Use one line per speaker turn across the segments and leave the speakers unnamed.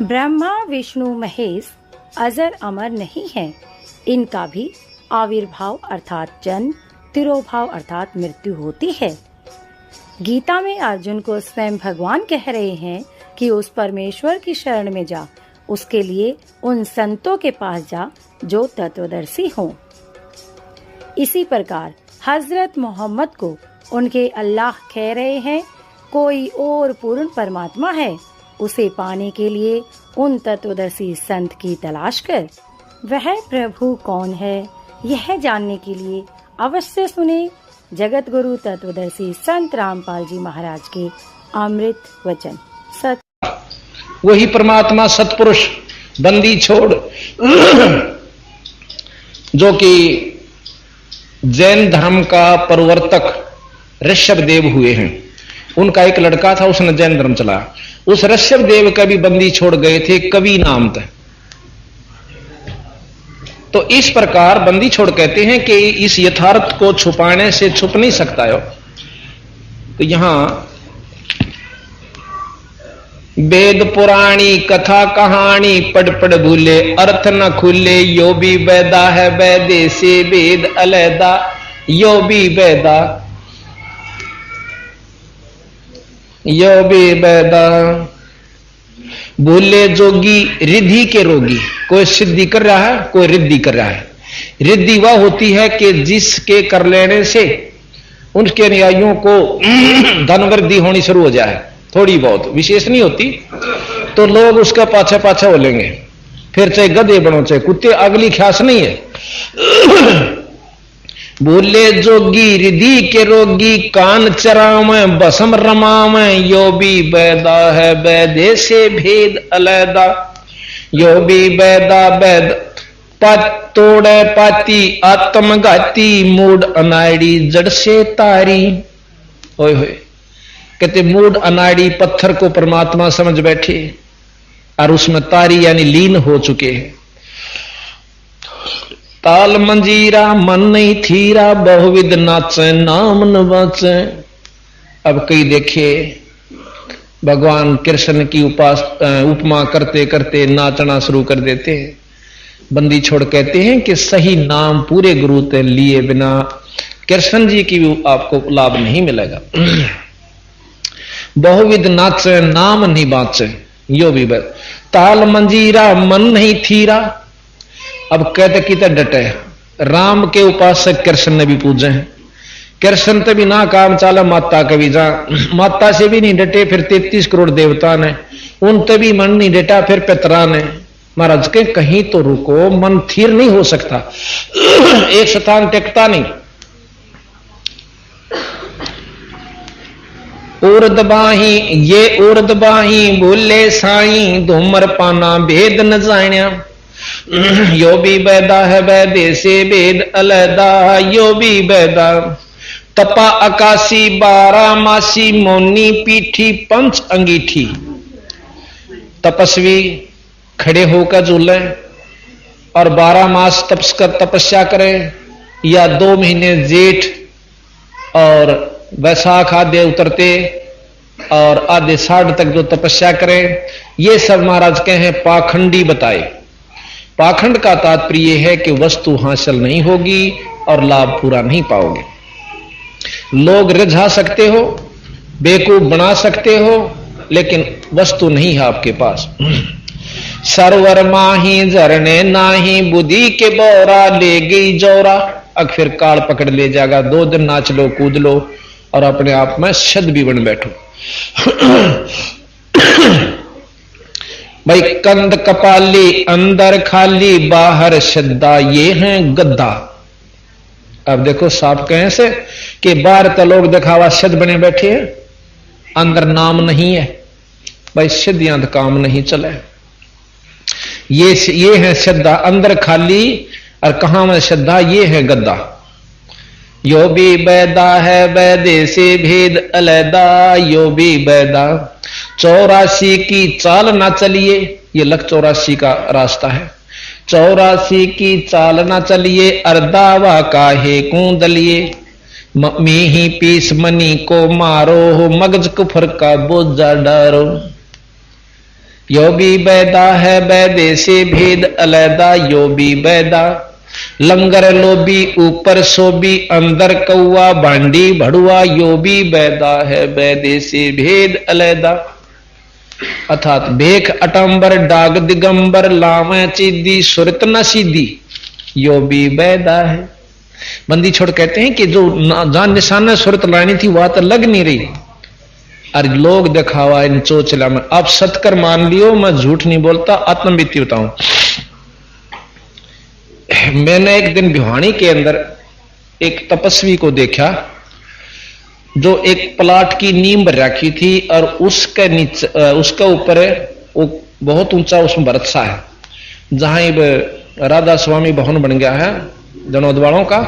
ब्रह्मा विष्णु महेश अजर अमर नहीं है, इनका भी आविर्भाव अर्थात जन्म, तिरोभाव अर्थात मृत्यु होती है। गीता में अर्जुन को स्वयं भगवान कह रहे हैं कि उस परमेश्वर की शरण में जा, उसके लिए उन संतों के पास जा जो तत्वदर्शी हों। इसी प्रकार हजरत मोहम्मद को उनके अल्लाह कह रहे हैं, कोई और पूर्ण परमात्मा है, उसे पाने के लिए उन तत्वदर्शी संत की तलाश कर। वह प्रभु कौन है, यह जानने के लिए अवश्य सुने जगत गुरु तत्वदर्शी संत रामपाल जी महाराज के अमृत वचन। सत
वही परमात्मा सतपुरुष बंदी छोड़ जो कि जैन धर्म का प्रवर्तक ऋषभदेव हुए हैं, उनका एक लड़का था, उसने जैन धर्म चलाया। उस ऋषभदेव का भी बंदी छोड़ गए थे, कवि नाम था। तो इस प्रकार बंदी छोड़ कहते हैं कि इस यथार्थ को छुपाने से छुप नहीं सकता है। तो यहां वेद पुराणी कथा कहानी पढ़ पढ़ भूले, अर्थ न खुले, यो भी वेदा है वेदे से वेद अलैदा, यो भी वेदा यो भी वेदा। भूले जोगी रिद्धि के रोगी, कोई सिद्धि कर रहा है, कोई रिद्धि कर रहा है। रिद्धि वह होती है कि जिसके कर लेने से उनके अनुयायियों को धन वृद्धि होनी शुरू हो जाए, थोड़ी बहुत, विशेष नहीं होती, तो लोग उसका पाछा पाछा हो लेंगे, फिर चाहे गधे बनो चाहे कुत्ते, अगली ख्यास नहीं है। भूले जोगी रिद्धि के रोगी, कान चरावे बसम रमावे, यो भी वेदा है वेदे से भेद अलैदा, यो भी वेदा वेद तोड़े पाती आत्मघाती, मूड अनाड़ी जड़ से तारी। ओए होए, कहते मूड अनाड़ी पत्थर को परमात्मा समझ बैठे और उसमें तारी यानी लीन हो चुके हैं। ताल मंजीरा मन नहीं थीरा, बहुविध नाचे नाम न बाचे। अब कई देखे भगवान कृष्ण की उपमा करते करते नाचना शुरू कर देते हैं। बंदी छोड़ कहते हैं कि सही नाम पूरे गुरु ते लिए बिना कृष्ण जी की भी आपको लाभ नहीं मिलेगा। बहुविध नाचे नाम नहीं बाचे, यो भी ताल मंजीरा मन नहीं थीरा। अब कहते कितने डटे, राम के उपासक कृष्ण ने भी पूजे हैं, कृष्ण ते भी ना काम चाला, माता के भी जा, माता से भी नहीं डटे, फिर 33 करोड़ देवता ने उनते भी मन नहीं डटा, फिर पितरा ने। महाराज के कहीं तो रुको, मन थीर नहीं हो सकता, एक स्थान टिकता नहीं। उर्दबाही ये उर्दबाही भूले साई, धूमर पाना भेद न जाण्या, यो भी वेदा है वेदे से वेद अलैदा, यो भी वेदा। तपा आकाशी 12 मासी, मोनी पीठी पंच अंगीठी। तपस्वी खड़े होकर झूले और 12 मास तपस्या करें, या 2 महीने जेठ और वैसाख आधे उतरते और आधे 60 तक जो तपस्या करें, ये सब महाराज के हैं पाखंडी बताए। पाखंड का तात्पर्य है कि वस्तु हासिल नहीं होगी और लाभ पूरा नहीं पाओगे। लोग रिझा सकते हो, बेवकूफ बना सकते हो, लेकिन वस्तु नहीं है आपके पास। सरवर माही झरने नाही, बुद्धि के बोरा ले गई जोरा। अब फिर काल पकड़ ले जाएगा, 2 दिन नाच लो कूद लो और अपने आप में शद भी बन बैठो। भाई कंद कपाली अंदर खाली, बाहर श्रद्धा, ये हैं गद्दा। अब देखो साफ कहें से कि बाहर तो लोग दिखावा शद बने बैठे हैं, अंदर नाम नहीं है। भाई सिद्धियां तो काम नहीं चले, ये है श्रद्धा, अंदर खाली और कहां में श्रद्धा, ये है गद्दा। यो भी वेदा है वेदे से भेद अलैदा, यो भी वेदा। 84 की चाल ना चलिए, ये लख 84 का रास्ता है। 84 की चाल ना चलिए, अर्दावा काहे कूंदलिए। मी ही पीस मनी को मारो, मगज कुफर का बोझा डारो। यो भी बैदा है, बैदे से भेद अलैदा, यो भी बैदा। लंगर लोबी ऊपर सोबी, अंदर कौआ भांडी भड़ुआ, यो भी बैदा है, बैदे से भेद अलैदा। अर्थात भेख अटंबर डाग दिगंबर, लावे चीदी सुरत न सीधी, यो भी बैदा है। बंदी छोड़ कहते हैं कि जो जहां निशाना सुरत लानी थी वहां तो लग नहीं रही, और लोग दिखावा इन चोचला में। आप सतकर मान लियो, मैं झूठ नहीं बोलता, आत्मबीती बताऊं। मैंने एक दिन भिवानी के अंदर एक तपस्वी को देखा जो एक प्लाट की नींव भर रखी थी, और उसके नीचे उसके ऊपर वो बहुत ऊंचा उसमें बरसा है, जहां राधा स्वामी भवन बन गया है जनौद वालों का।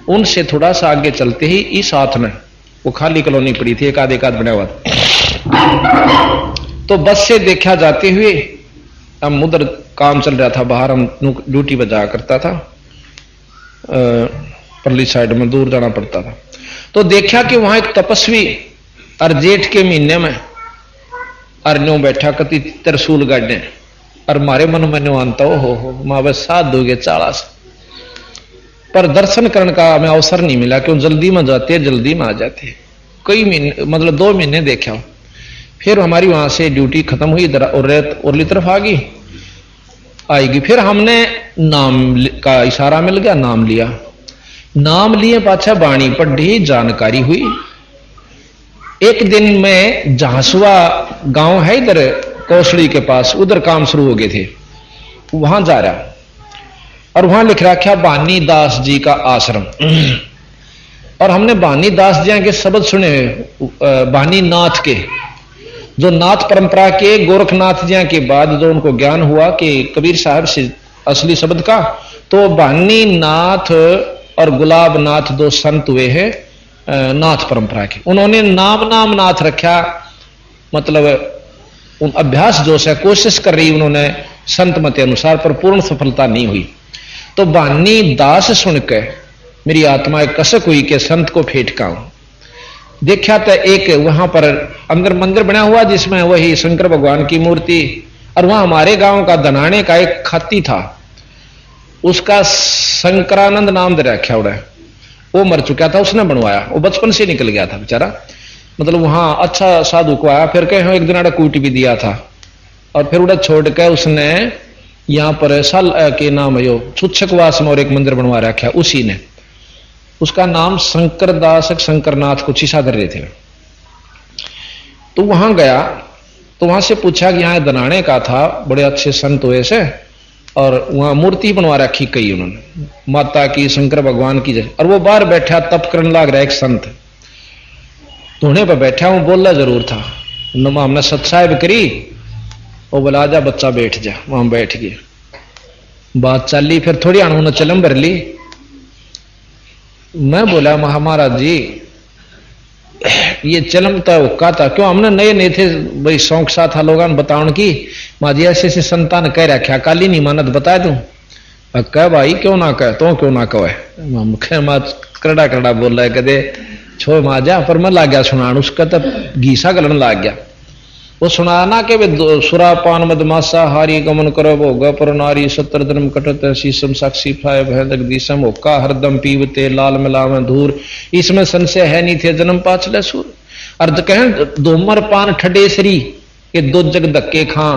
उनसे थोड़ा सा आगे चलते ही इस हाथ में वो खाली कॉलोनी पड़ी थी, एक आध बना हुआ था। तो बस से देखा जाते हुए, हम उधर काम चल रहा था बाहर, हम ड्यूटी पर जाया करता था, परली साइड में दूर जाना पड़ता था। तो देखा कि वहां एक तपस्वी और जेठ के महीने में अरन्यों बैठा कति त्रिशूल गाड़ने, और मारे मन में आनता हो माँ बस साथ दोगे चाड़ा से। पर दर्शन करने का हमें अवसर नहीं मिला, क्यों जल्दी में जाते जल्दी में आ जाते। कई महीने मतलब 2 महीने देखा। फिर हमारी वहां से ड्यूटी खत्म हुई, उरली तरफ आ गई आएगी। फिर हमने नाम का इशारा मिल गया, नाम लिया, नाम लिए पाछा बाणी पढ़ी, जानकारी हुई। एक दिन में झांसुआ गांव है इधर कौशली के पास, उधर काम शुरू हो गए थे, वहां जा रहा, और वहां लिख रखा बानी दास जी का आश्रम। और हमने बानी दास जी के शब्द सुने, बानी नाथ के, जो नाथ परंपरा के गोरखनाथ जी के बाद जो उनको ज्ञान हुआ कि कबीर साहब से असली शब्द का, तो बानी नाथ और गुलाब नाथ 2 संत हुए हैं नाथ परंपरा के। उन्होंने नाम नाथ रखा, मतलब उन अभ्यास जो से कोशिश कर रही उन्होंने संत मत अनुसार, पर पूर्ण सफलता नहीं हुई। तो बानी दास सुनकर मेरी आत्मा कसक हुई कि संत को फेटकाऊं। देखा तो एक वहां पर अंदर मंदिर बना हुआ जिसमें वही शंकर भगवान की मूर्ति, और वहां हमारे गांव का दनाने का एक खाती था, उसका शंकरानंद नाम दे रखा उड़ा, वो मर चुका था, उसने बनवाया, वो बचपन से निकल गया था बेचारा। मतलब वहां अच्छा साधु को आया, फिर कहे एक दिन कूट भी दिया था, और फिर उड़ा छोड़ के उसने यहां पर साल के नाम है छुच्छकवास में और एक मंदिर बनवा रखा, उसी ने, उसका नाम शंकर दास शंकरनाथ कुछ ऐसा कर रहे थे। तो वहां गया, तो वहां से पूछा कि यहां दनाने का था, बड़े अच्छे संत हुए से, और वहां मूर्ति बनवा रखी कई उन्होंने, माता की, शंकर भगवान की जैसे। और वो बाहर बैठा तप करने लग रहा एक संत, धोने पर बैठा हूं, बोला जरूर था, नमा हमने सत्साहिब करी, वो बोला जा बच्चा बैठ जा, वहां बैठ गए, बात चली। फिर थोड़ी उन्होंने चलम भर ली। मैं बोला महाराज जी ये चलम तो हुक्का था, क्यों हमने नए नए थे भाई, शौक सा था लोगों ने बताने की, माजी ऐसे ऐसे संतान कह रखा, काली नहीं मानत बता दूं, कह भाई क्यों ना कह, तो क्यों ना कहे, माँ करड़ा करड़ा बोल रहा है, कदे छोड़ माजा, पर मैं ला गया सुनान, उसका तो घीसा गलन लाग गया। वो सुनाना के सुरा पान मदमासा हारी गमन करो भोग पर नारी, 17 जन्म कटत शीशम साक्षी फाय भैदक दिसम, होका हरदम पीवते लाल मिलावे धूर, इसमें संशय है नहीं थे जन्म पाछले सूर। अर्थ कहें धूमर पान ठडेसरी, ये 2 जग धक्के खां,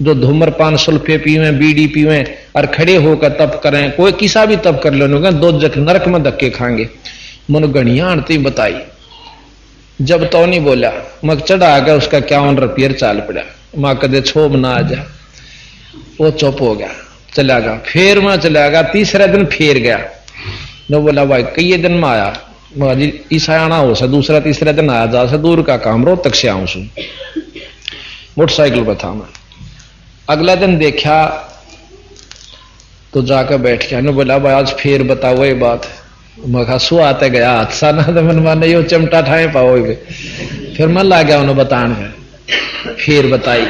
जो धूमर पान सुल्फे पीवे बीड़ी पीवे और खड़े होकर तप करें, कोई किसा भी तप कर लो, 2 जग नरक में धक्के खाएंगे। मन गणिया आंटी बताई, जब तो नहीं बोला, मग चढ़ा गया उसका 51 रुपये चाल पड़ा, माँ कदे छोब ना आ जा, वो चुप हो गया, चला गया। फिर मैं चला गया, तीसरे दिन फिर गया, न बोला भाई कई दिन में आया, जी ईसा आना हो सा, दूसरा तीसरा दिन आया, जा सा दूर का काम रो तक से आऊं सू, मोटरसाइकिल पर था मैं। अगला दिन देखा तो जाकर बैठ गया, न बोला भाई आज फिर बताओ ये बात, मैं सु आते गया हाथ सा ना, तो मन माने यो चिमटा ठाए पाओ। फिर मन ला गया उन्हें बताने का, फिर बताई,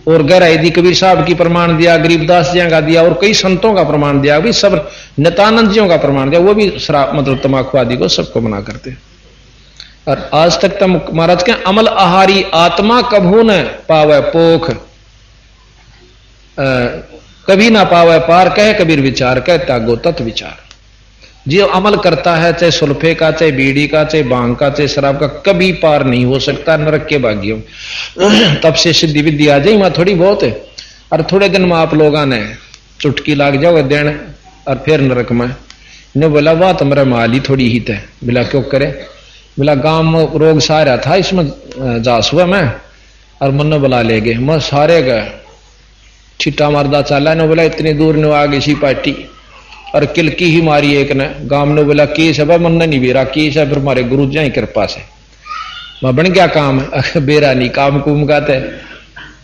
और गहराई दी, कबीर साहब की प्रमाण दिया, गरीबदास जी का दिया, और कई संतों का प्रमाण दिया, भी सब नित्यानंद जियों का प्रमाण दिया, वो भी शराब मतलब तमाकू आदि को सबको मना करते। और आज तक तो महाराज के अमल आहारी आत्मा कभू न पावे पोख, कभी ना पावे पार, कहे कबीर विचार, कह त्यागो तत् विचार। जो अमल करता है, चाहे सुल्फे का, चाहे बीड़ी का, चाहे भांग का, चाहे शराब का, कभी पार नहीं हो सकता नरक के भाग्यों। तब से सिद्धि विद्धि आ जाए वहां थोड़ी बहुत है, और थोड़े दिन में आप लोगों ने चुटकी लाग जाओगे देने और फिर नरक में। ने बोला वाह तुम्हारा माल ही थोड़ी ही थे। बोला क्यों करे? बोला गांव में रोग सा रहा था, इसमें जास हुआ मैं, और मन बुला ले गए, मैं सारे गए छिट्टा मारदा चाला। ने बोला इतनी दूर ने आ गई सी पार्टी, और किलकी ही मारी एक ने। गांव ने बोला केस है, मन नहीं बेरा केस है, फिर हमारे गुरु जी की कृपा से मैं बन गया काम। बेरा नहीं काम कुम का थे।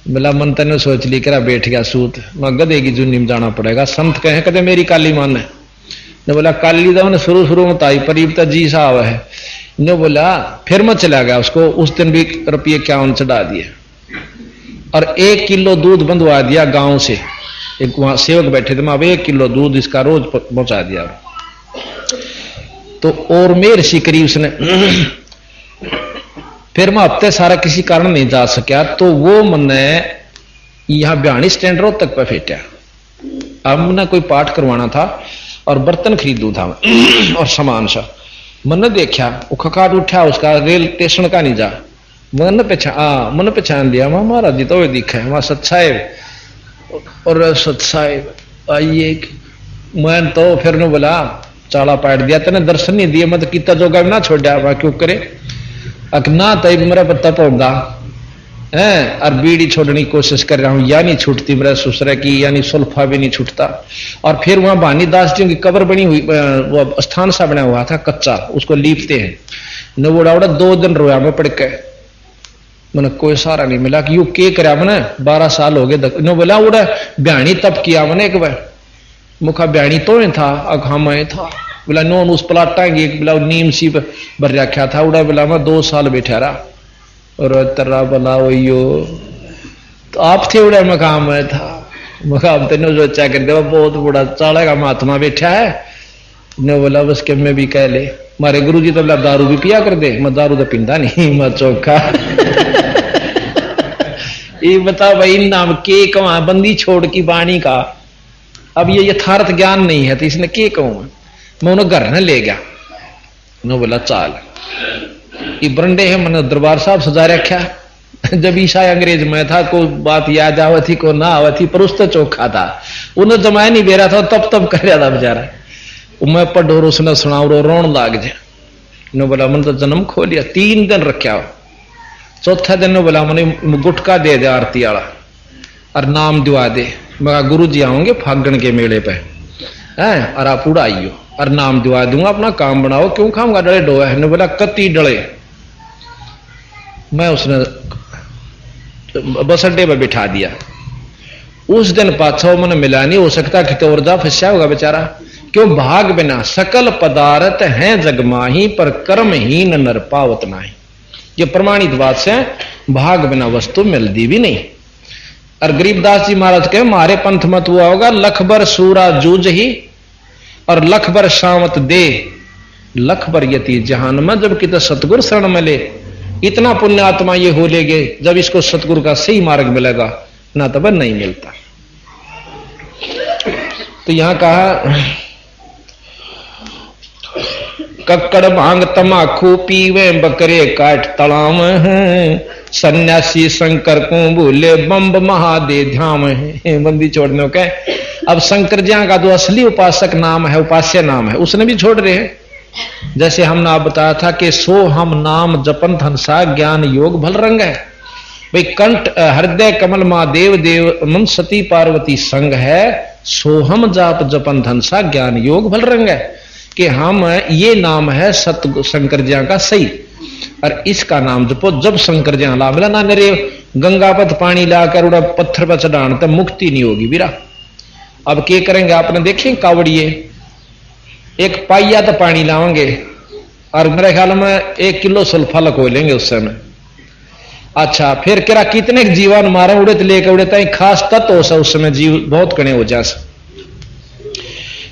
बोला मन तेने सोच ली करा बैठ गया सूत, मैं गधे की जुन्नी में जाना पड़ेगा। संत कहे कदे मेरी काली मान है। ने बोला काली तो मैंने शुरू में ताई परीब तो जी साहब है। ने बोला फिर मैं चला गया, उसको उस दिन भी रुपये 51 चढ़ा दिए, और 1 किलो दूध बंधवा दिया गांव से। एक वहां सेवक बैठे थे, मैं अब 1 किलो दूध इसका रोज पहुंचा दिया। तो और मेर शिकरी उसने। फिर मैं हफ्ते सारा किसी कारण नहीं जा सका, तो वो मैंने यहां ब्याणी स्टैंड रोड तक पे फेंटा। अब मैंने कोई पाठ करवाना था और बर्तन खरीदू था और सामान सा। मैंने देखा वो खकाट उठा, उसका रेल स्टेशन का नहीं जा। मैंने पहचान लिया, वहां महाराज जी तो दिखा है, वहां सत्साहेब और सत्साहेब आइए। मैं तो फिर ने बोला चाला पाट दिया, तेने दर्शन नहीं दिए, मैं तो कितना जोगा ना छोड़ा। वहां क्यों करे अकना तब मेरा पत्ता पौधा है, और बीड़ी छोड़ने की कोशिश कर रहा हूं, या नहीं छूटती मेरा ससुरा की, यानी सुल्फा भी नहीं छूटता। और फिर वहां भानी दास जी की कब्र बनी हुई, वो स्थान सा बना हुआ था कच्चा, उसको लीपते हैं। न वो उड़ा 2 दिन रोया मैं पड़ के, मैंने कोई सहारा नहीं मिला कि यू के करा मैंने 12 साल हो गए। न बोला उड़ा ब्याणी तब किया मैंने एक बार, मुखा ब्याणी तो ही था अखा मैं था। बोला नोन उस पलाटांगी एक बोला नीम सी भर रखा था। उड़ा बोला मैं 2 साल बैठा रहा और तर्रा बना वही तो आप थे उड़ा मकाम में था। मकाम तेने जो अच्छा कर दे बहुत बड़ा चाड़ा का महात्मा बैठा है। ने बोला बस के मैं भी कह ले, मारे गुरु जी तो बोला दारू भी पिया कर दे। मैं दारू तो पींदा नहीं, मैं चौखा। ये बता भाई नाम के कहा बंदी छोड़ की बाणी का। अब ये यथार्थ ज्ञान नहीं है तो इसने के कहूं मैं उन्हें घर न ले गया। उन्होंने बोला चाल ये बरंडे है, मैंने दरबार साहब सजा रखा। जब ईसा अंग्रेज में था कोई बात याद आवा थी को ना आवा थी, पर उस तो चौखा था, उन्हें जमाया नहीं बेरा था, तब कर रहा था बेचारा। मैं पढ़ोर उसने सुना रोन लाग जाए। ने बोला मैंने तो जन्म खो लिया। 3 दिन रखा। चौथा दिन ने बोला मैंने गुटका दे दे आरती वाला और नाम दिवा दे। मैं गुरु जी आओगे फागण के मेले पे है, और आप उड़ाइयो और नाम दिवा दूंगा, अपना काम बनाओ। क्यों खाऊंगा डले डोया है। ने बोला कति डले। मैं उसने बस अड्डे पर बिठा दिया। उस दिन पाछा मैंने मिला नहीं हो सकता कि तो और जा फंसा होगा बेचारा। क्यों भाग बिना सकल पदार्थ हैं जगमाही, पर कर्महीन नर पावत नाही। ये प्रमाणित बात से भाग बिना वस्तु मिलती भी नहीं। और गरीबदास जी महाराज कहे मारे पंथ मत हुआ होगा, लख भर सूरा जूझ ही और लख भर शामत दे, लख भर यति जहान में। जब कितना सतगुरु शरण मिले, इतना पुण्य आत्मा ये हो लेगे, जब इसको सतगुरु का सही मार्ग मिलेगा ना तब नहीं मिलता। तो यहां कहा कक्कड़ भांग तमाकू पीवे, बकरे काट तलाम है, सन्यासी शंकर को भूले, बम्ब महादे ध्याम है। बंदी छोड़ने के अब शंकर जी का जो असली उपासक नाम है, उपास्य नाम है, उसने भी छोड़ रहे हैं। जैसे हमने आप बताया था कि सो हम नाम जपन धनसा ज्ञान योग भल रंग है। भाई कंठ हृदय कमल महादेव देव मन सती पार्वती संग है, सोहम जाप जपन धनसा ज्ञान योग भल रंग है। कि हम ये नाम है सत शंकर जी का सही, और इसका नाम जपो। जब शंकर जी ला मिला ना नरे गंगापत पानी लाकर उड़ा पत्थर पर चढ़ाने तब मुक्ति नहीं होगी बीरा। अब क्या करेंगे आपने देखें कावड़िए एक पाइया तो पानी लाओगे और मेरे ख्याल में 1 किलो सल्फा लको लेंगे उस समय। अच्छा फिर करा कितने जीवन मारे उड़े तो लेकर उड़े तक खास तत्व हो सा उस समय जीव बहुत कणे हो जा।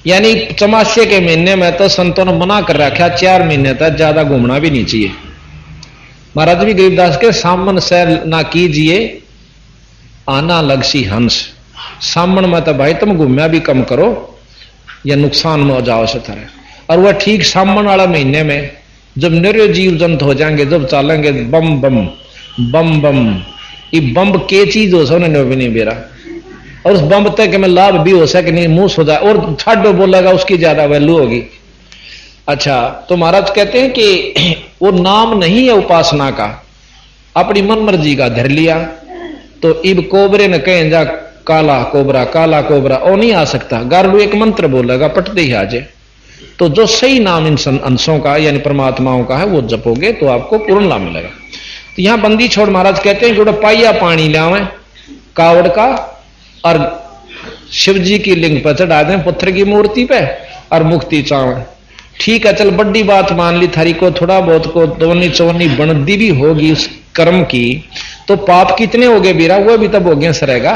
यानी चमासे के महीने में तो संतों ने मना कर रखा 4 महीने तक ज्यादा घूमना भी नहीं चाहिए। महाराज भी गरीबदास के सामन से ना कीजिए आना लगसी हंस। सामन में तो भाई तुम घूमया भी कम करो या नुकसान में हो जाओ से तरह। और वह ठीक सामन वाला महीने में जब निरय जीव जंतु हो जाएंगे, जब चलेंगे बम बम बम बम, ये बम के चीज हो सो भी नहीं बेरा, और उस बम तक में लाभ भी हो सके नहीं, मुंह हो जाए और ठाडो बोलेगा उसकी ज्यादा वैल्यू होगी। अच्छा, तो महाराज कहते हैं कि वो नाम नहीं है उपासना का, अपनी मन मर्जी का धर लिया। तो इब कोबरे ने कहें जा काला कोबरा ओ नहीं आ सकता, गारडू एक मंत्र बोलेगा पटते ही आ जाए। तो जो सही नाम इन अंशों का यानी परमात्माओं का है वो जपोगे तो आपको पूर्ण लाभ मिलेगा। तो यहां बंदी छोड़ महाराज कहते हैं जो पाइया पानी लावे कावड़ का और शिव जी की लिंग पर चढ़ा दें पत्थर की मूर्ति पे और मुक्ति चावे। ठीक है, चल बड़ी बात मान ली थारी को, थोड़ा बहुत को दोनी चौनी बनदी भी होगी उस कर्म की, तो पाप कितने हो गए बीरा, वो भी तब हो गए सरेगा।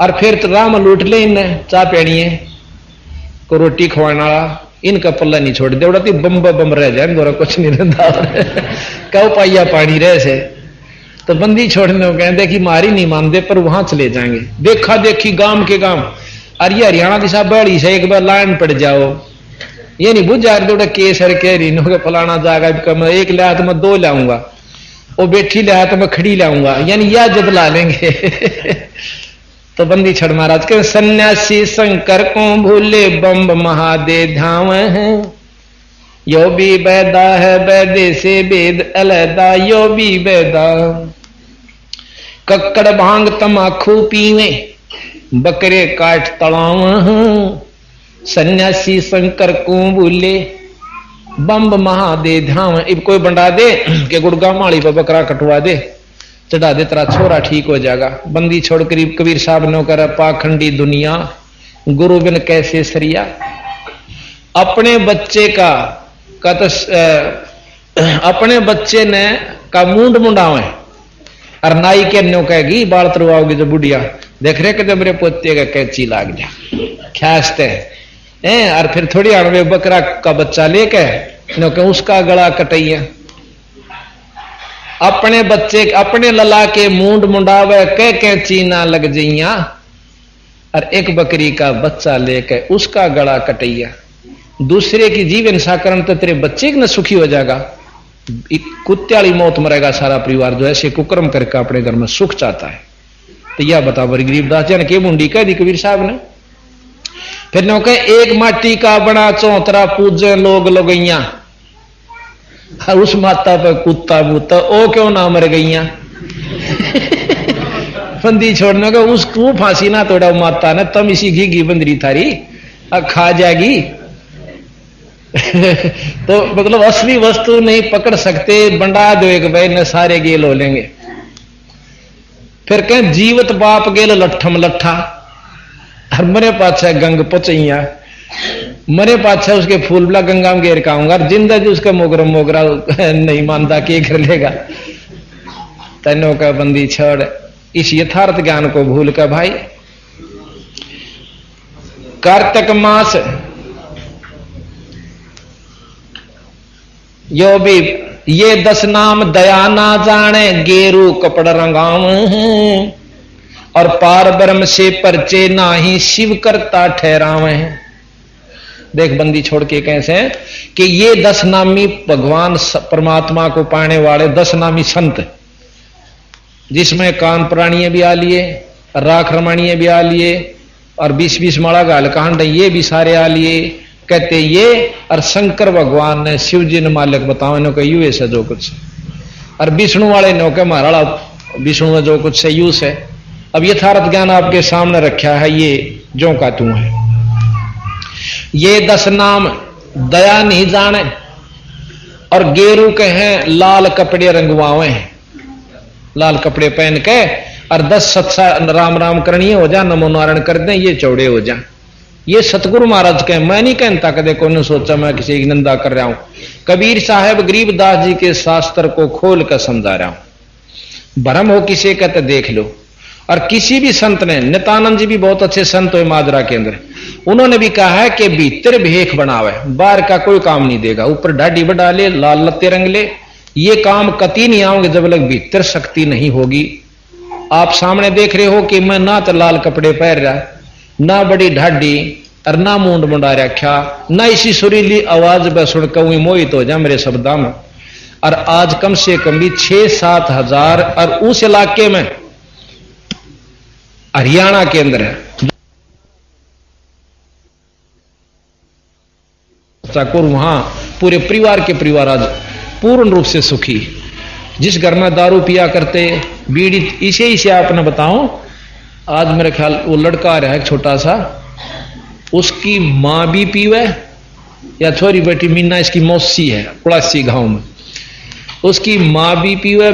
और फिर तो राम लूट ले इन्हें चाह पेड़िए को रोटी खवाने वाला, इनका पल्ला नहीं छोड़ दे उड़ा बम बम रह जाए, गोरा कुछ नहीं रहता कहो पाइया पानी रह से। तो बंदी छोड़ने को कहते कि मारी नहीं मानते पर वहां चले जाएंगे। देखा देखी गांव के गांव, अरे हरियाणा दिशा बड़ी से एक बार लाइन पड़ जाओ, ये नहीं बुझ जा रहे केस हर कह रही हो फलाना जाएगा, एक लिया तो मैं दो लाऊंगा, वो बैठी लिया तो मैं खड़ी लाऊंगा, यानी या जब ला लेंगे तो बंदी छड़ महाराज के सन्यासी शंकर को भूले बम्ब महादे धाम है, यो भी बैदा है बैदे से वेद अलहदा, यो भी बैदा कक्कड़ भांग तमाखू पीवे बकरे काट तड़ाव, सन्यासी शंकर को भूले बम्ब महादे धाम। इब कोई बंडा दे के गुड़गांव माली पर बकरा कटवा दे, चढ़ा दे तेरा छोरा ठीक हो जाएगा। बंदी छोड़ करीब कबीर साहब नो कर पाखंडी दुनिया गुरु बिन कैसे सरिया। अपने बच्चे का तो अपने बच्चे ने का मुंड मुंडावे और नाई के न्यो कहेगी बाल तरवाओगी जो बुढ़िया देख रहे कि मेरे पोते का कैची लाग जा ख्यास्ते और फिर थोड़ी अणवे बकरा का बच्चा लेके नो के उसका गला कटैया। अपने बच्चे अपने लला के मुंड मुंडावे कह कैची ना लग जइया और एक बकरी का बच्चा लेके उसका गला कटैया। दूसरे की जीवन साकरण तो तेरे बच्चे न सुखी हो जाएगा, कुत्ते वाली मौत मरेगा सारा परिवार जो ऐसे कुकर्म करके अपने घर में सुख चाहता है। तो यह बता बड़ी गरीबदास जी ने के मुंडी कह दी कबीर साहब ने। फिर नो कहे एक माटी का बना चौतरा पूजे लोग लगैया, उस माता पर कुत्ता बूता ओ क्यों ना मर गईया बंदी छोड़ने का उसको फांसी ना तोड़ा माता ने, तम इसी घी बंदरी थारी खा जाएगी तो मतलब असली वस्तु नहीं पकड़ सकते, बंडा दो एक भाई ने सारे गेल हो लेंगे। फिर कहें जीवत बाप गेल लट्ठम लट्ठा और मरे पाछा गंग पचैया, मरे पाछा उसके फूलबला गंगा में घेर खाऊंगा, जिंदा जी उसका मोगरा मोगरा नहीं मानता कि कर लेगा। तैनो का बंदी छोड़ इस यथार्थ ज्ञान को भूल कर भाई कार्तिक मास यो भी ये 10 नाम दया ना जाने गेरू कपड़ रंगाव और पार ब्रह्म से परचे ना ही शिव करता ठहरावे। देख बंदी छोड़ के कैसे कि ये 10 नामी भगवान परमात्मा को पाने वाले 10 नामी संत, जिसमें कान प्राणीय भी आ लिए, राख रमणीय भी आ लिए और 20-20 माला गाल कांड ये भी सारे आ लिए। कहते ये और शंकर भगवान ने शिव जी ने मालिक बताओ इन्हों का यू है जो कुछ, और विष्णु वाले नो के महाराणा विष्णु में जो कुछ है यू है। अब यथार्थ ज्ञान आपके सामने रखा है, ये जो का तू है। ये 10 नाम दया नहीं जाने और गेरू के हैं लाल कपड़े रंगवावे, लाल कपड़े पहन के और 10 सत्सा राम राम करनी हो जा, नमो नारायण कर दें, ये चौड़े हो जा। ये सतगुरु महाराज के, मैं नहीं कहता कदे को सोचा मैं किसी की निंदा कर रहा हूं। कबीर साहब गरीबदास जी के शास्त्र को खोल कर समझा रहा हूं। भ्रम हो किसी का तो देख लो। और किसी भी संत ने, नित्यानंद जी भी बहुत अच्छे संत हुए माजरा के अंदर, उन्होंने भी कहा है कि भीतर भेख बनावे, बाहर का कोई काम नहीं देगा। ऊपर ढाडी बढ़ा ले, लाल लत्ते रंग ले, ये काम कति नहीं आओगे जब लग भीतर शक्ति नहीं होगी। आप सामने देख रहे हो कि मैं ना तो लाल कपड़े पहन रहा, ना बड़ी ढाडी और ना मूंड मुंडा रखा, ना इसी सुरीली आवाज में सुनकर हुई मोहित हो जा मेरे शब्दा में। और आज कम से कम भी 6-7 हजार, और उस इलाके में हरियाणा के अंदर है वहां पूरे परिवार के परिवार आज पूर्ण रूप से सुखी। जिस घर में दारू पिया करते बीड़ी, इसे आपने बताऊं, आज मेरे ख्याल वो लड़का आ रहा है छोटा सा, उसकी मां भी पीवे या छोरी बेटी मीना इसकी मौसी है पड़ासी गांव में, उसकी मां भी पीवे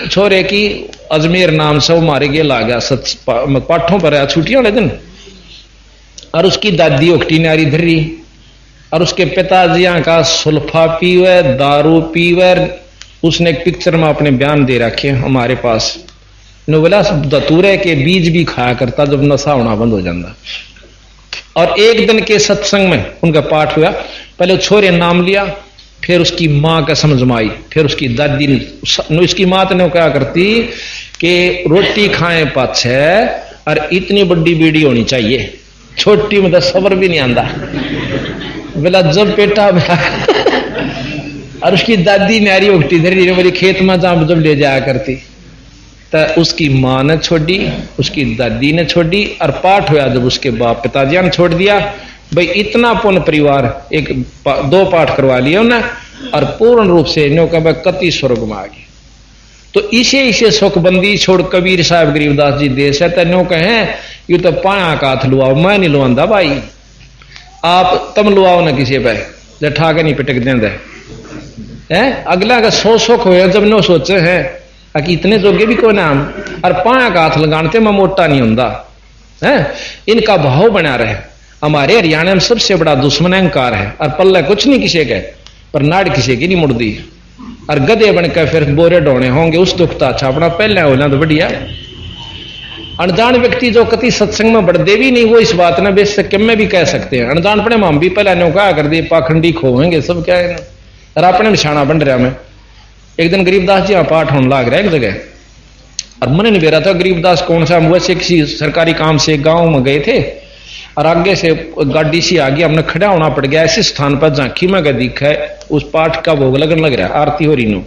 छोरे की, अजमेर नाम से वो मारे गए ला गया पाठों पर आया छुट्टियों वाले दिन। और उसकी दादी ओकटी नारी धरी, और उसके पिताजी का सुल्फा पीवे, दारू पीवे। उसने एक पिक्चर में अपने बयान दे रखे हमारे पास, बोला दतूरे के बीज भी खाया करता जब नशा होना बंद हो जाता। और एक दिन के सत्संग में उनका पाठ हुआ, पहले छोरे नाम लिया, फिर उसकी मां का समझ में आई, फिर उसकी दादी ने, उसकी मां ने क्या करती कि रोटी खाए पाछे और इतनी बड़ी बीड़ी होनी चाहिए, छोटी में तो सबर भी नहीं आंदा, बोला जब पेटा और उसकी दादी नारी उगटी धरी मेरी खेत में जब ले जाया करती, तो उसकी मां ने छोड़ी, उसकी दादी ने छोड़ी, और पाठ हुआ जब उसके बाप पिताजी ने छोड़ दिया। भाई इतना पुण्य परिवार, एक 2 पाठ करवा लिया उन्हें, और पूर्ण रूप से कति स्वर्ग में आ गए। तो इसे सुखबंदी छोड़ कबीर साहब गरीबदास जी देश है, तेनो कहें यू तो पाया का हाथ लुआओ, मैं नहीं लुआंदा भाई, आप तम लुआओ ना किसी पे, जब ठाके नहीं पिटक देंगे है। अगला का सुख हो जब नो सोचे है कि इतने जोगे भी कोई नाम, और पाया का हाथ लगाते मैं मोटा नहीं होता है। इनका भाव बना रहे। हमारे हरियाणा में सबसे बड़ा दुश्मन अहंकार है, और पल्ले कुछ नहीं किसी के, पर नाड़ किसी की नहीं मुड़दी, और गधे बनकर फिर बोरे ढोने होंगे उस दुखता अच्छा अपना पहले होना तो बढ़िया। अनजान व्यक्ति जो कति सत्संग में बढ़ते भी नहीं, वो इस बात ने बेशक में भी कह सकते हैं, अनजान पड़े हम भी पहले ने कहा कर दिए पाखंडी खोएंगे सब क्या है, और अपने बिछाना बन रहा। मैं एक दिन गरीबदास जी पाठ होने लग रहा है एक जगह, और मन नहीं रहा था गरीबदास कौन सा, वैसे किसी सरकारी काम से गांव में गए थे, और आगे से गाड़ी सी आ गई, हमने खड़ा होना पड़ गया ऐसे स्थान पर झांकी में गया दिखा है उस पाठ का भोग लगन लग रहा है, आरती हो रही नो,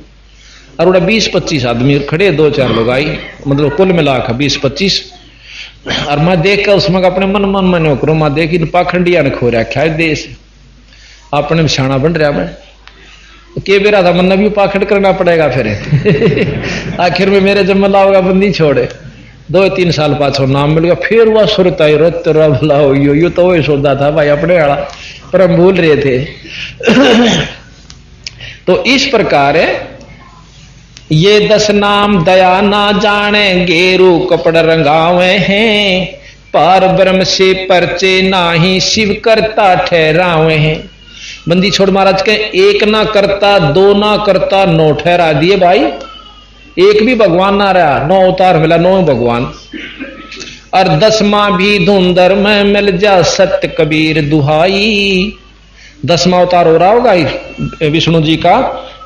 और उड़ा 20-25 आदमी खड़े, 2-4 लोग आई, मतलब कुल मिला 20-25। और मैं देख कर उसमें अपने मन में करो, मैं देखी पाखंडिया ने खो रखा है देश, अपने बिछाना बन रहा। मैं के बेरा था मन भी पाखंड करना पड़ेगा फिर आखिर में मेरे जब मला होगा बंदी छोड़े, 2-3 साल पाछो नाम मिल गया, फिर वह सुरता तेरा भला हो यू तो वही सोचा था भाई अपने वाला, पर हम भूल रहे थे। तो इस प्रकार ये 10 नाम दया ना जाने, गेरू कपड़ रंगावे हैं, पार ब्रह्म से परचे नाही, शिव करता ठहरावे हैं। बंदी छोड़ महाराज के 1 ना करता, 2 ना करता, 9 ठहरा दिए भाई, एक भी भगवान ना रहा, 9 अवतार मिला, 9 भगवान। और 10वां भी धुंधर में मिल जा, सत्य कबीर दुहाई। 10वां अवतार हो रहा होगा विष्णु जी का।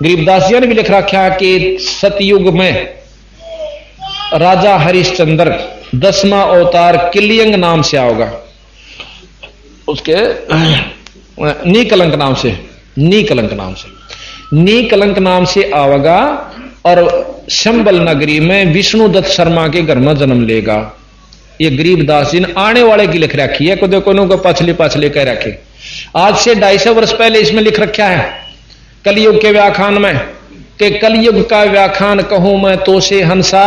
गरीबदास जी ने भी लिख रखा है कि सतयुग में राजा हरिश्चंद्र 10वां अवतार किलियंग नाम से आओगा, उसके नीकलंक नाम से, नीकलंक नाम से आवेगा, और शंबल नगरी में विष्णुदत्त शर्मा के घर में जन्म लेगा। ये गरीबदास जी ने आने वाले की लिख रखी है, को को पाछले कह रखे। आज से 250 वर्ष पहले इसमें लिख रखा है कलयुग के व्याख्यान में, कि कलयुग का व्याख्यान कहूं मैं तो से हंसा,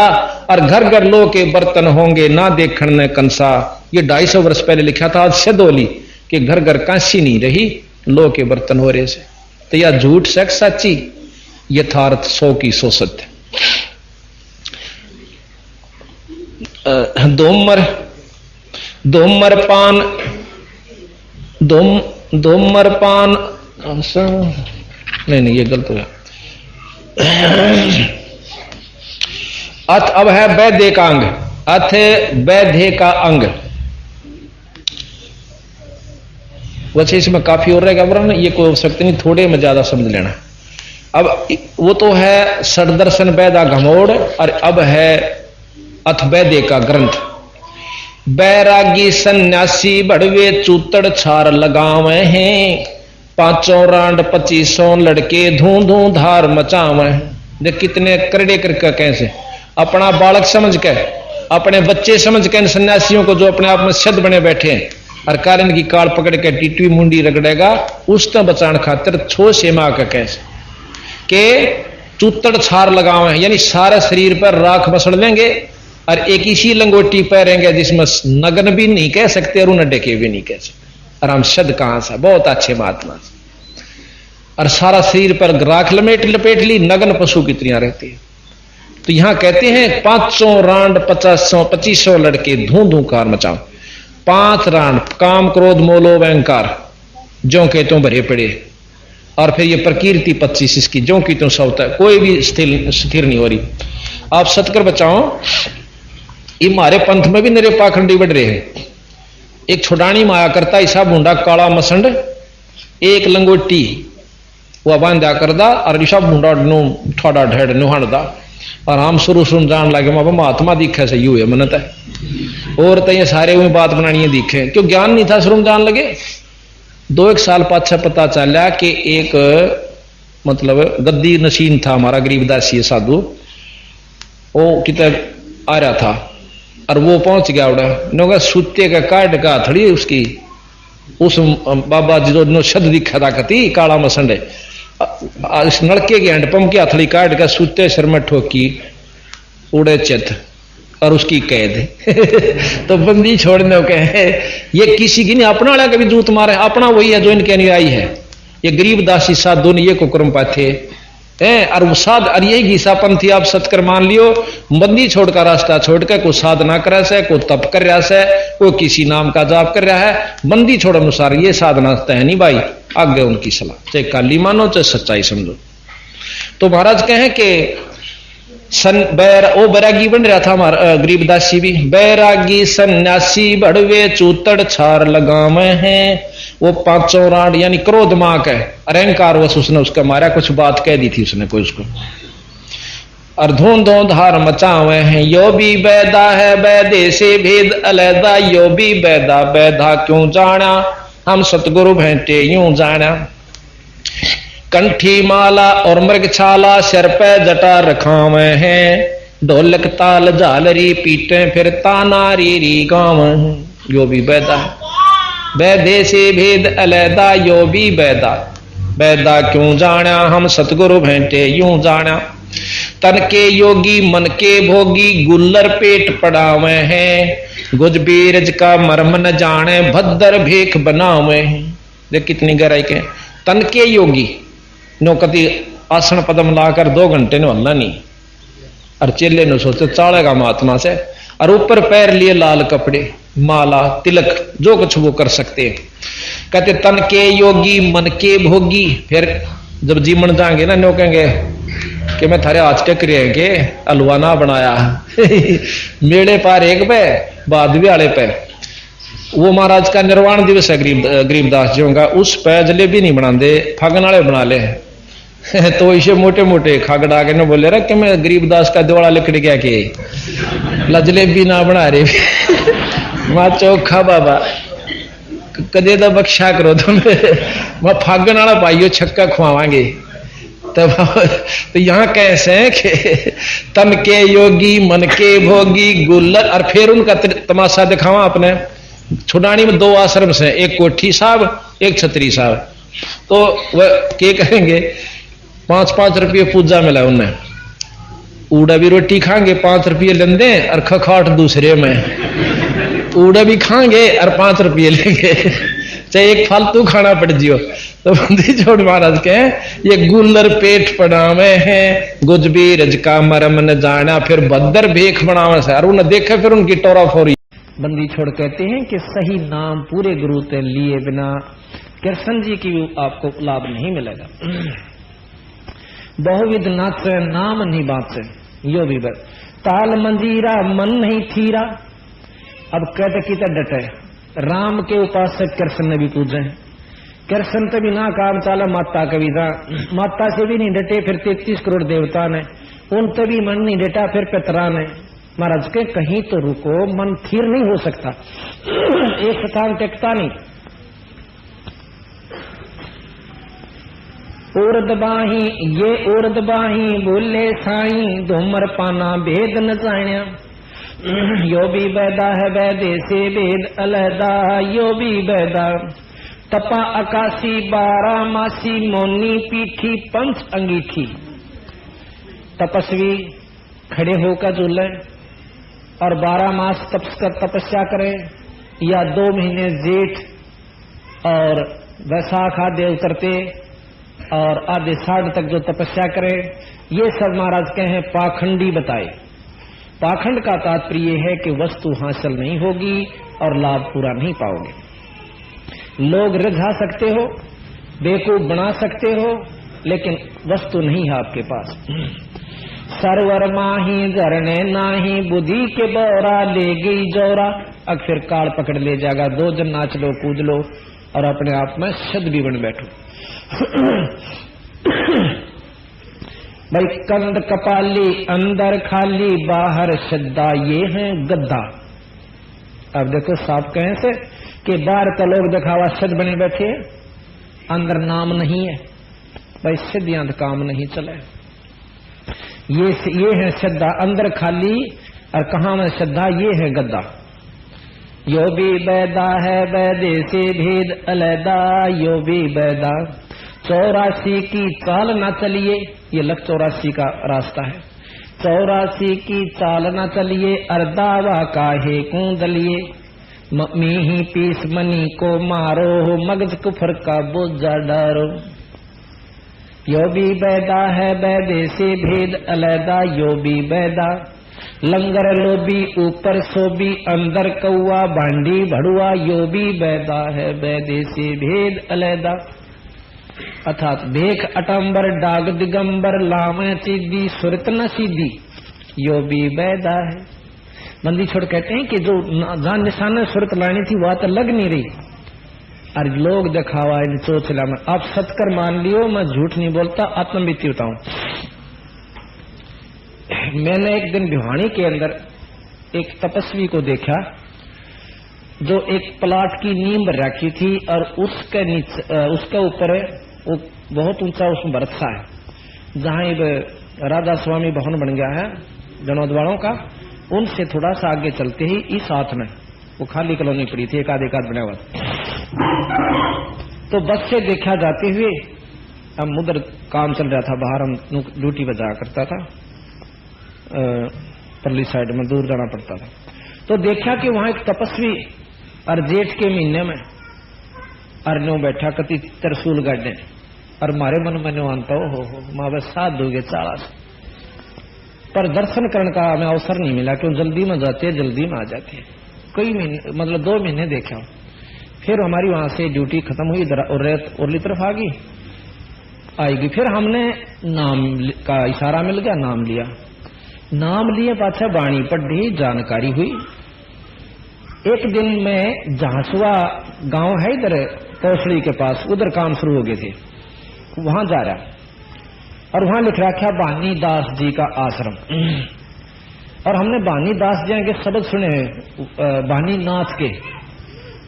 और घर घर लो के बर्तन होंगे ना देखण ने कंसा। ये 250 वर्ष पहले लिखा था, आज सदोली कि घर घर कांसी नहीं रही, लो के बर्तन हो रहे से। तो यह झूठ सच सच्ची, यथार्थ 100 की 100 सत्य। धूमर पान नहीं ये गलत हो गया। अथ अब है वैद्य का अंग, अथ वैद्य का अंग। वैसे इसमें काफी और रहेगा वरना ये कोई आवश्यकता नहीं, थोड़े में ज्यादा समझ लेना। अब वो तो है षडदर्शन वैदा घमोड़, और अब है अथ वैद्य का ग्रंथ। बैरागी सन्यासी बड़वे चूतड़ छार लगावे हैं, 5 रांड 25 लड़के धूं धूं धार मचावे हैं। देख कितने करड़े करके कैसे अपना बालक समझ के, अपने बच्चे समझ के इन सन्यासियों को जो अपने आप में सिद्ध बने बैठे हैं और कारण की काल पकड़ के टीटवी मुंडी रगड़ेगा, उससे बचाने खातिर छो से मां का कैसे के चूतड़ छार लगावे, यानी सारे शरीर पर राख मसड़ लेंगे और एक इसी लंगोटी पहनेंगे जिसमें नग्न भी नहीं कह सकते और उन्हें डेके भी नहीं कह सकते। और हम शब्द कहां से बहुत अच्छे महात्मा से, और सारा शरीर पर राख लपेट ली, नग्न पशु की तरह रहती है। तो यहां कहते हैं 500 रांड 2500 लड़के धूं धूं कार मचाओ। 5 रांड काम क्रोध मोलो अहंकार जो के तुम भरे पड़े, और फिर ये प्रकृति 25 इसकी जो की तुम सौता, कोई भी स्थिर नहीं हो रही। आप सतकर बचाओ, ये हमारे पंथ में भी नरे पाखंडी बढ़ रहे हैं। एक छोड़ानी माया करता ऐसा बूंडा काला मसंड, एक लंगोटी वह बांधा करदा और ईसा बूंडा ठोड़ा ढेड़ नुहाड़ा, और हम शुरू जान लगे माँ महात्मा दिखे से यू है मनत है, और तो ये सारे हुए बात बनानी दिखे, क्यों ज्ञान नहीं था शुरू जान लगे। 2-1 साल पाछा पता चला कि एक मतलब गद्दी नशीन था हमारा गरीबदासी साधु, वो कितने आ रहा था और वो पहुंच गया उड़ा सूते का काट का थड़ी उसकी, उस बाबा जी जो शब्द दिखा था कती काला मसंड इस नलके के हैंडपंप की हथड़ी काट का सूते सिर में ठोकी, उड़े चित और उसकी कैद। तो बंदी छोड़ने के ये किसी की नहीं, अपना वाला कभी जूत मारे, अपना वही है जो इनके अनुयायी है। ये गरीब दासी साधु ने ये को क्रम पाथे है, और वो साध और यही गीसा पंथी आप सत्कर मान लियो, बंदी छोड़कर रास्ता छोड़कर कोई साधना करे से, कोई तप कर रहा से, कोई किसी नाम का जाप कर रहा है, बंदी छोड़ अनुसार ये साधना है नहीं भाई, आगे उनकी सलाह, चाहे काली मानो चाहे सच्चाई समझो। तो महाराज कहें कि ओ बैरागी बन रहा था हमारा गरीबदासी भी, बैरागी सन्यासी बड़वे चूतड़ छार लगावे हैं। वो 500 रांड यानी क्रोध मां का अहंकार वश उसने उसका मारा, कुछ बात कह दी थी उसने कोई उसको, और धूं धूं धार मचावे हैं। यो भी बैदा है बैदे से भेद अलैदा, यो भी बैदा बैदा क्यों जाना, हम सतगुरु भेंटे यूं जाना। कंठी माला और मृग छाला सिर पे जटा रखावे हैं, ढोलक ताल झालरी पीटे फिर ताना री गाँव। यो भी बैदा बैदे से भेद अलैदा, यो भी बैदा बैदा क्यों जाना, हम सतगुरु भेंटे यूं जाना। तन के योगी मन के भोगी, गुल्लर पेट पड़ावे हैं, गुज बीरज का मर्म न जाने, भद्दर भेख बनावे हैं। देख कितनी गहराई के, तन के योगी नो कति आसन पदम लाकर 2 घंटे ने हल्ला नहीं, और चेले ने सोचे चालेगा महात्मा से, और ऊपर पैर लिए लाल कपड़े माला तिलक जो कुछ वो कर सकते हैं। कहते तन के योगी मन के भोगी, फिर जब जीवन जाएंगे ना नो कहेंगे कि मैं थारे आज के करेंगे हलवा ना बनाया मेले पार एक पे बादवी वाले पे। वो महाराज का निर्वाण दिवस है गरीबदास जी का, उस पे जलेबी नहीं बनाते, फागन वाले बना ले तो इसे मोटे मोटे खागड़ा के न बोले रहा कि मैं गरीबदास का दिवाड़ा लिखड़ गया कि जलेबी ना बना रहे मां चौखा बाबा कदे तो बख्शा करो तुम, वहां फागन वाला पाइयो छक्का खुआवांगे। तब तो यहाँ कैसे है कि तन के योगी मन के भोगी गुल्लर, और फिर उनका तमाशा दिखावा अपने। छुड़ानी में 2 आश्रम से, एक कोठी साहब एक छतरी साहब, तो वह क्या करेंगे 5-5 रुपये पूजा मिला उन्हें, ऊड़ा भी रोटी खाएंगे 5 रुपये लेंदे, और खखाट दूसरे में ऊड़ा भी खाएंगे और 5 रुपये लेंगे, चाहे एक फालतू खाना पड़ जियो। तो बंदी छोड़ महाराज के ये गुल्लर पेट पड़ावे हैं, गुजबी रज का मरम न जाना, फिर भद्दर भेख बनावे से, और उन्हें देखे फिर उनकी टोरा फोरी। बंदी छोड़ कहते हैं कि सही नाम पूरे गुरु ते लिए बिना कृष्ण जी की आपको लाभ नहीं मिलेगा। बहुविध नाच नाम नहीं बात से, यो भी बस ताल मंजीरा मन नहीं थीरा। अब कहते कि डटे राम के उपासक कृष्ण ने भी पूजे, कृष्ण तो भी ना काम चाला माता कविता, माता से भी नहीं डटे, फिर 33 करोड़ देवता ने, उन तो भी मन नहीं डटा, फिर पितरा ने, महाराज के कहीं तो रुको, मन स्थिर नहीं हो सकता, एक स्थान टिकता नहीं। उर्दबाही ये उर्दबाही बोले साईं, धूमर पाना भेद न जाण्या। यो भी बैदा है बैदे से भेद अलहदा, यो भी बैदा। तपा अकाशी 12 मासी, मोनी पीठी पंच अंगीठी। तपस्वी खड़े होकर झूले और 12 मास तपस्या करे, या 2 महीने जेठ और वैसाख आदि उतरते और आधे साढ़ तक जो तपस्या करे, ये सब महाराज कहे पाखंडी बताए। पाखंड का तात्पर्य है कि वस्तु हासिल नहीं होगी और लाभ पूरा नहीं पाओगे। लोग रिझा सकते हो, बेवकूफ बना सकते हो, लेकिन वस्तु नहीं है आपके पास। सरवर माही झरने नाही, बुद्धि के बौरा ले गई जोरा। अब फिर काल पकड़ ले जाएगा, 2 जन नाच लो कूद लो और अपने आप में शद भी बन बैठो। भाई कंद कपाली अंदर खाली, बाहर श्रद्धा, ये है गद्दा। अब देखो साफ कहें से कि बाहर का लोग दिखावा शद बने बैठे, अंदर नाम नहीं है। भाई सिद्धियां तो काम नहीं चले, ये है श्रद्धा, अंदर खाली और कहां में श्रद्धा, ये है गद्दा। यो भी बैदा है बैदे से भेद अलहदा, यो भी बैदा। 84 की चाल न चलिए, ये लग 84 का रास्ता है। 84 की चाल न चलिए, अर्दावा काहे कूदलिए। मी ही पीस मनी को मारो, मगज कुफर का बोझा डारो। यो भी बैदा है बैदे से भेद अलहदा, यो भी बैदा। लंगर लोबी ऊपर सोबी, अंदर कौआ भांडी भड़ुआ, यो भी बैदा है बैदे से भेद अलहदा। अर्थात देख अटंबर डाग दिगंबर, लामे सीधी सुरत न सीधी, यो भी बैदा है। बंदी छोड़ कहते हैं कि जो जान निशान सुरत लानी थी वह तो लग नहीं रही, और लोग दिखावा इन चोचला में। आप सत्कर मान लियो, मैं झूठ नहीं बोलता, आत्मबीती बताऊं। मैंने एक दिन भिवानी के अंदर एक तपस्वी को देखा जो एक प्लाट की नींव रखी थी और उसके नीचे उसके ऊपर वो बहुत ऊंचा उसमें बरसा है, जहां राधा स्वामी भवन बन गया है जनोदवाड़ों का। उनसे थोड़ा सा आगे चलते ही इस हाथ में वो खाली कॉलोनी पड़ी थी, एक आध बना हुआ। तो बस से देखा जाते हुए, हम उधर काम चल रहा था बाहर, हम ड्यूटी पर जाया करता था, परली साइड में दूर जाना पड़ता था। तो देखा कि वहां एक तपस्वी और जेठ के महीने में अरनो बैठा कति तरसूल गाड़ने, और मारे मन में आनता हो माँ बस साथ दोगे 40। पर दर्शन करने का हमें अवसर नहीं मिला, क्यों जल्दी में जाते हैं, जल्दी में आ जाते हैं। कई महीने मतलब 2 महीने देखा। फिर हमारी वहां से ड्यूटी खत्म हुई, उरली तरफ आ गई आएगी। फिर हमने नाम का इशारा मिल गया, नाम लिया। नाम लिए पाछा बाणी पढ़ी, जानकारी हुई। एक दिन में झांसुआ गांव है इधर कौशली के पास, उधर काम शुरू हो गए थे, वहां जा रहा और वहां लिख रखा बानी दास जी का आश्रम। और हमने बानी दास जी के शब्द सुने, बानी नाथ के,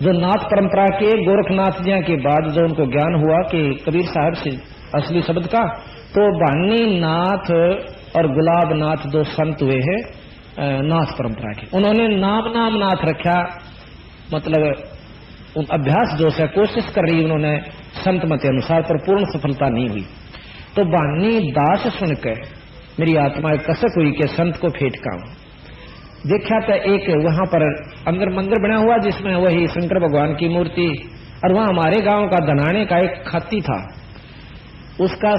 जो नाथ परंपरा के गोरखनाथ जी के बाद जो उनको ज्ञान हुआ कि कबीर साहब से असली शब्द का, तो बानी नाथ और गुलाब नाथ 2 संत हुए हैं नाथ परंपरा के। उन्होंने नाम नाथ रखा, मतलब अभ्यास जो है कोशिश कर रही उन्होंने संत मत अनुसार, पर पूर्ण सफलता नहीं हुई। तो बानी दास सुनकर मेरी आत्मा कसक हुई कि संत को फेंटका। देखा तो एक वहां पर अंदर मंदिर बना हुआ जिसमें वही शंकर भगवान की मूर्ति, और वहां हमारे गांव का धनाने का एक खाती था, उसका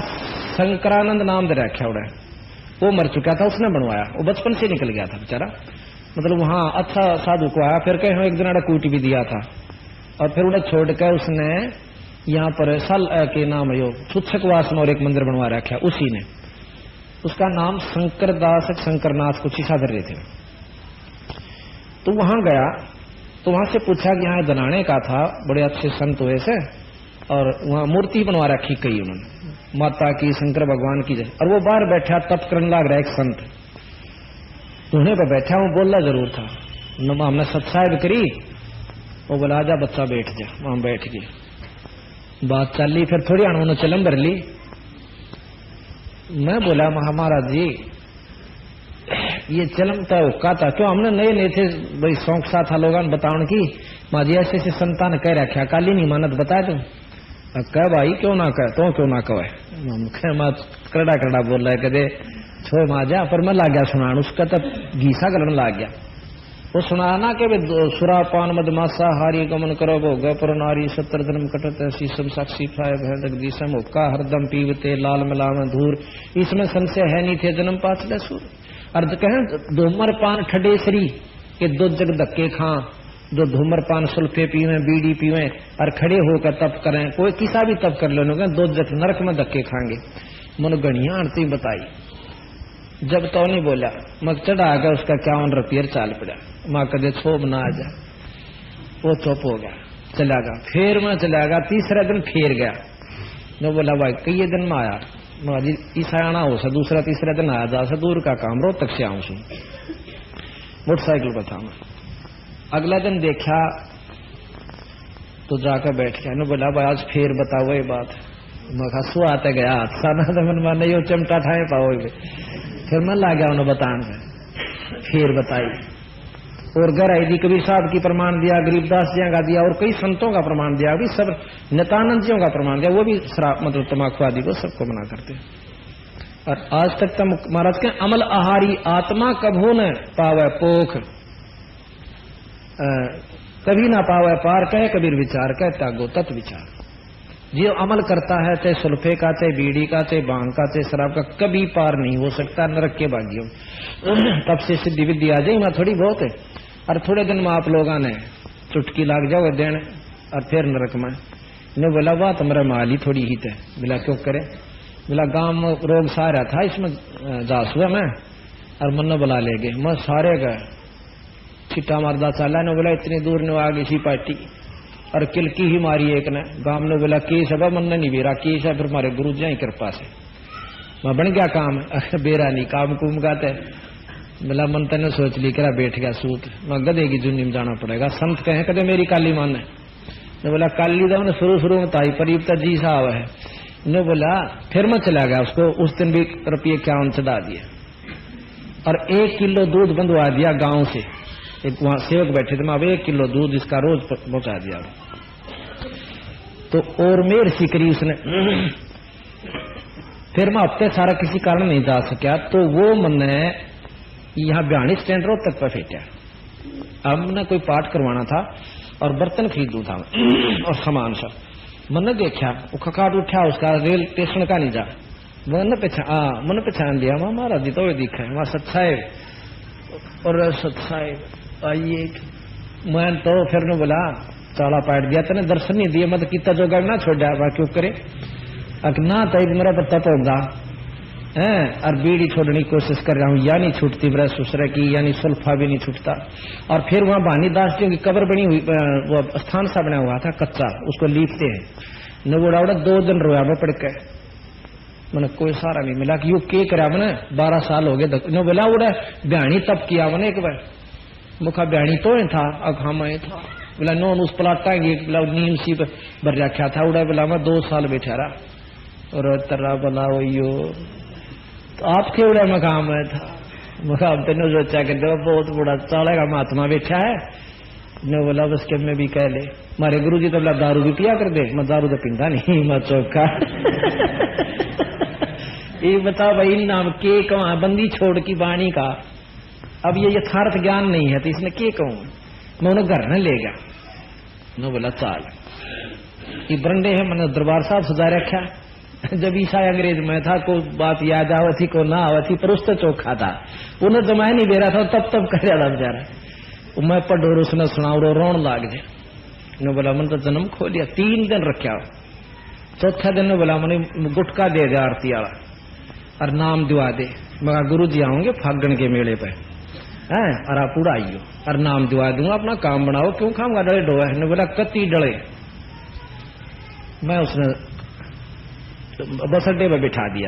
शंकरानंद नाम दे रखा उड़ा, वो मर चुका था, उसने बनवाया। वो बचपन से निकल गया था बेचारा, मतलब वहां अच्छा साधु को आया। फिर कहीं एक दिन कूटी भी दिया था, और फिर उन्हें छोड़कर उसने यहाँ पर साल के नाम यो सुच्छकवास में और एक मंदिर बनवा रखा, उसी ने। उसका नाम शंकरदास शंकरनाथ कुछ ऐसा धर रहे थे। तो वहां गया तो वहां से पूछा कि यहाँ जनाने का था, बड़े अच्छे संत हुए से, और वहां मूर्ति बनवा रखी कई उन्होंने, माता की, शंकर भगवान की। और वो बाहर बैठा तप करने लग रहा एक संत, सोने पर बैठा हूँ, बोला जरूर था। हमने सत्साहिब करी, वो बोला आजा बच्चा बैठ जा, वहां बैठ गए। बात चल ली, फिर थोड़ी उन्होंने चलम भर ली। मैं बोला महाराज जी ये चलम तो हुक्का था, क्यों हमने नए नए थे भाई, शौक सा था लोगों बताने की। माँ जी ऐसे ऐसे संतान कह रखा, काली नहीं मानत बता तुम। कह भाई क्यों ना कह, तो क्यों ना कहे। माँ करड़ा करड़ा बोल रहा है, कदे छोड़ माँ जा, पर मैं ला गया सुनान, उसका तो घीसा करने लग गया। वो सुना ना कि सुरा पान मदमासा हारी गमन करो भोग पर नारी 70 जन्म कटत शीशम साक्षी फाय भय जगदीशम हुक्का हरदम पीवते लाल मिलाव धूर, इसमें संशय है नहीं थे जन्म पाछले सूर। अर्थ कहें धूमर पान ठडेसरी के दो जग धक्के खां, जो धूमर पान सुल्फे पीवे बीड़ी पीवे और खड़े होकर तप करें, कोई किसा भी तप कर लेने दो जग नरक में धक्के खाएंगे। मन गणिया आरती बताई, जब तो नहीं बोला मग चढ़ा गया उसका 51 रुपये चाल पड़ा। माँ कदे छोब ना आ जा, वो चुप हो गया चला गया। फिर मैं चला गया, तीसरा दिन फिर गया। मैं बोला भाई कई दिन में आया, माँ जी ईसा आना हो सा, दूसरा तीसरा दिन आया जा सा, दूर का काम रोहतक से आऊं सू, मोटरसाइकिल पर था मैं। अगला दिन देखा तो जाकर बैठ गया। ने बोला भाई आज फिर बताओ ये बात। मैं हंसू आते गया साना तो मन माने यो चमटा ठाए पाओ। फिर मैं ला गया उन्हें बताने, फिर बताई और घर आई दी, कबीर साहब की प्रमाण दिया, गरीबदास जी का दिया और कई संतों का प्रमाण दिया, अभी सब नित्यानंद जियों का प्रमाण दिया। वो भी शराब मतलब तम्बाकू आदि को सबको मना करते। और आज तक तो महाराज के अमल आहारी आत्मा कभू न पावे पोख, कभी ना पावे पार, कहे कबीर विचार कहे त्यागो तत् विचार। जो अमल करता है चाहे सुल्फे का, चाहे बीड़ी का, चाहे भांग का, चाहे शराब का, कभी पार नहीं हो सकता नरक के भाग्यों। तब से सिद्धि विद्धि आ जाए, मैं थोड़ी बहुत है। और थोड़े दिन में आप लोगों ने चुटकी लाग जाओ देने और फिर नरक में। ने बोला वाह तुम्हारा माल ही थोड़ी ही थे। बोला क्यों करे? बोला गांव में रोग सारा था, इसमें जास हुआ मैं और मन बुला ले गए। मैं सारे गए छिट्टा मारदा चाला। ने बोला इतनी दूर ने आ गई सी पार्टी और किलकी ही मारी एक ने। गांव ने बोला केस है, मन ने नहीं बेरा केस है, फिर हमारे गुरु जी की कृपा से मैं बन गया काम। बेरा नहीं काम कुम गाते। बोला मन तेने सोच ली करा बैठ गया सूत, मैं गधे की जुन्नी में जाना पड़ेगा। संत कहे कदे मेरी काली मान है। ने बोला काली तो शुरू शुरू में ताई पर तो जी साहब है। ने बोला फिर मैं चला गया उसको, उस दिन भी रुपये 51 चढ़ा दिए और 1 किलो दूध बंधवा दिया गांव से। एक वहां सेवक बैठे थे, मैं अब 1 किलो दूध इसका रोज पहुंचा दिया। तो और मेर सीकरी उसने। फिर मैं हफ्ते सारा किसी कारण नहीं जा सका, तो वो मैंने यहाँ ब्याणी स्टैंड रोड तक पर फेंटा। अब मैंने कोई पाठ करवाना था और बर्तन खरीदू था और सामान सब। मैंने देखा वो खकाट उठा, उसका रेल स्टेशन का नहीं जा। मैंने पहचान लिया, वहां महाराज जी तो दिखा है, वहां सत्साहेब और सत्साहेब आइए। मैं तो फिर ने बोला चाला पाट दिया, तेने दर्शन नहीं दिए, मतलब कितना जोगा ना छोड़ा क्यों करे ना तब मेरा पत्ता होगा है। और बीड़ी छोड़ने की कोशिश कर रहा हूँ, या नहीं छूटती मेरा सुसरा की, यानी सुल्फा भी नहीं छूटता। और फिर वहां भानीदास जी की कब्र बनी हुई, वो स्थान सा बना हुआ था कच्चा, उसको लीपते हैं। न वो 2 दिन रोया मैं पड़ के, मैंने कोई सारा नहीं मिला कि यू के करा मैंने 12 साल हो गए। न बोला उड़ा ब्याणी तब किया मैंने एक बार, मुखा ब्याणी तो था अब हम था। बोला नोन उस पलाटा नीम सी भर रखा था। उड़ा बोला मैं 2 साल बैठा रहा और तर्रा बोला वो तो आपके उड़ा मकाम में था। मकाम तेने सोचा कि बहुत बड़ा चालेगा महात्मा बैठा है। ने बोला बस के मैं भी कह ले, हमारे गुरु जी तो बोला दारू भी पिया कर दे। मैं दारू तो पीता नहीं, मैं चौका। ये बता भाई नाम के कहा बंदी छोड़ की बाणी का, अब ये यथार्थ ज्ञान नहीं है तो इसने के कहूं। मैं उन्हें घर न ले गया। ने बोला चाल ये बरंडे है, मैंने दरबार साहब सजा रखा। जब ईसा अंग्रेज में था को बात याद आवती को ना आवती, पर उससे चौखा था, उन्हें जमाया नहीं दे रहा था, तब कर रहा था बेचारा। मैं पढ़ोर उसने सुनाओ रोन लाग जाए। ने बोला मन तो जन्म खो लिया। 3 दिन रखा। चौथा दिन ने बोला मैंने गुटका दे दे आरती वाला और नाम दिवा दे। मैं गुरु जी आऊंगे फागण के मेले पे है और आप पूरा आइयो और नाम दिवा दूंगा, अपना काम बनाओ। क्यों खाऊंगा डले डोए? ने बोला कति डले। मैं उसने बस अड्डे पर बिठा दिया।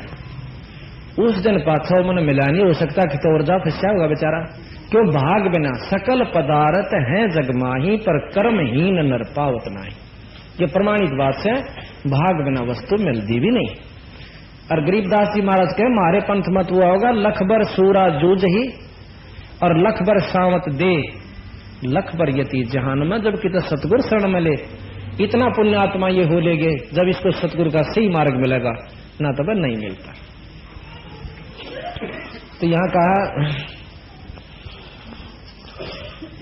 उस दिन पाछो मन मिला नहीं हो सकता कि तो और जा फंसा होगा बेचारा। क्यों भाग बिना सकल पदार्थ है जगमाही पर कर्महीन नर पावत नाही। ये प्रमाणित बात है, भाग बिना वस्तु मिलती भी नहीं। और गरीबदास जी महाराज कहे मारे पंथ मत हुआ होगा लख बर सूरा जूझ ही और लख बर सावत दे लख बर यति जहान में। जबकि तो सतगुरु शरण मिले इतना पुण्यात्मा ये हो लेगे, जब इसको सतगुरु का सही मार्ग मिलेगा ना तो वह नहीं मिलता। तो यहां कहा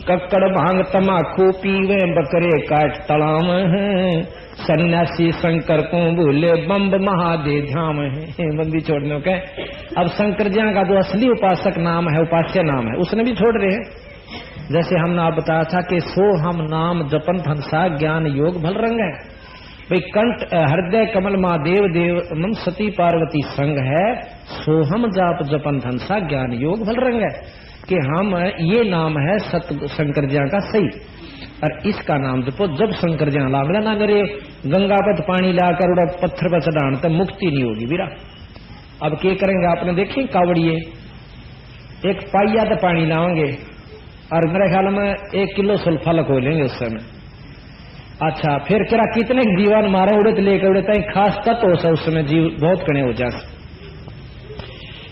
कक्कड़ भांग तमाकू पीवे बकरे काट तड़ाम है सन्यासी शंकर को भूले बम्ब महादेव धाम है। बंदी छोड़ने के अब शंकर जी का जो असली उपासक नाम है, उपास्य नाम है, उसने भी छोड़ रहे हैं। जैसे हमने आप बताया था कि सो हम नाम जपन धनसा ज्ञान योग भल रंग है। भाई कंठ हृदय कमल महादेव देव मन सती पार्वती संग है, सो हम जाप जपन धनसा ज्ञान योग भल रंग है। कि हम ये नाम है सत शंकर जी का सही, और इसका नाम जपो। जब शंकर जी लागला ना करे गंगा पर पानी लाकर उड़ा पत्थर पर चढ़ाने तो मुक्ति नहीं होगी बीरा। अब क्या करेंगे आपने देखी कावड़िए एक पाइया तो पानी लाओगे और मेरे ख्याल में 1 किलो सल्फा को लेंगे उस समय। अच्छा फिर क्या कितने जीवन मारे उड़े लेकर उड़े तक खास तत्व हो उस समय जीव बहुत कड़े हो जाए।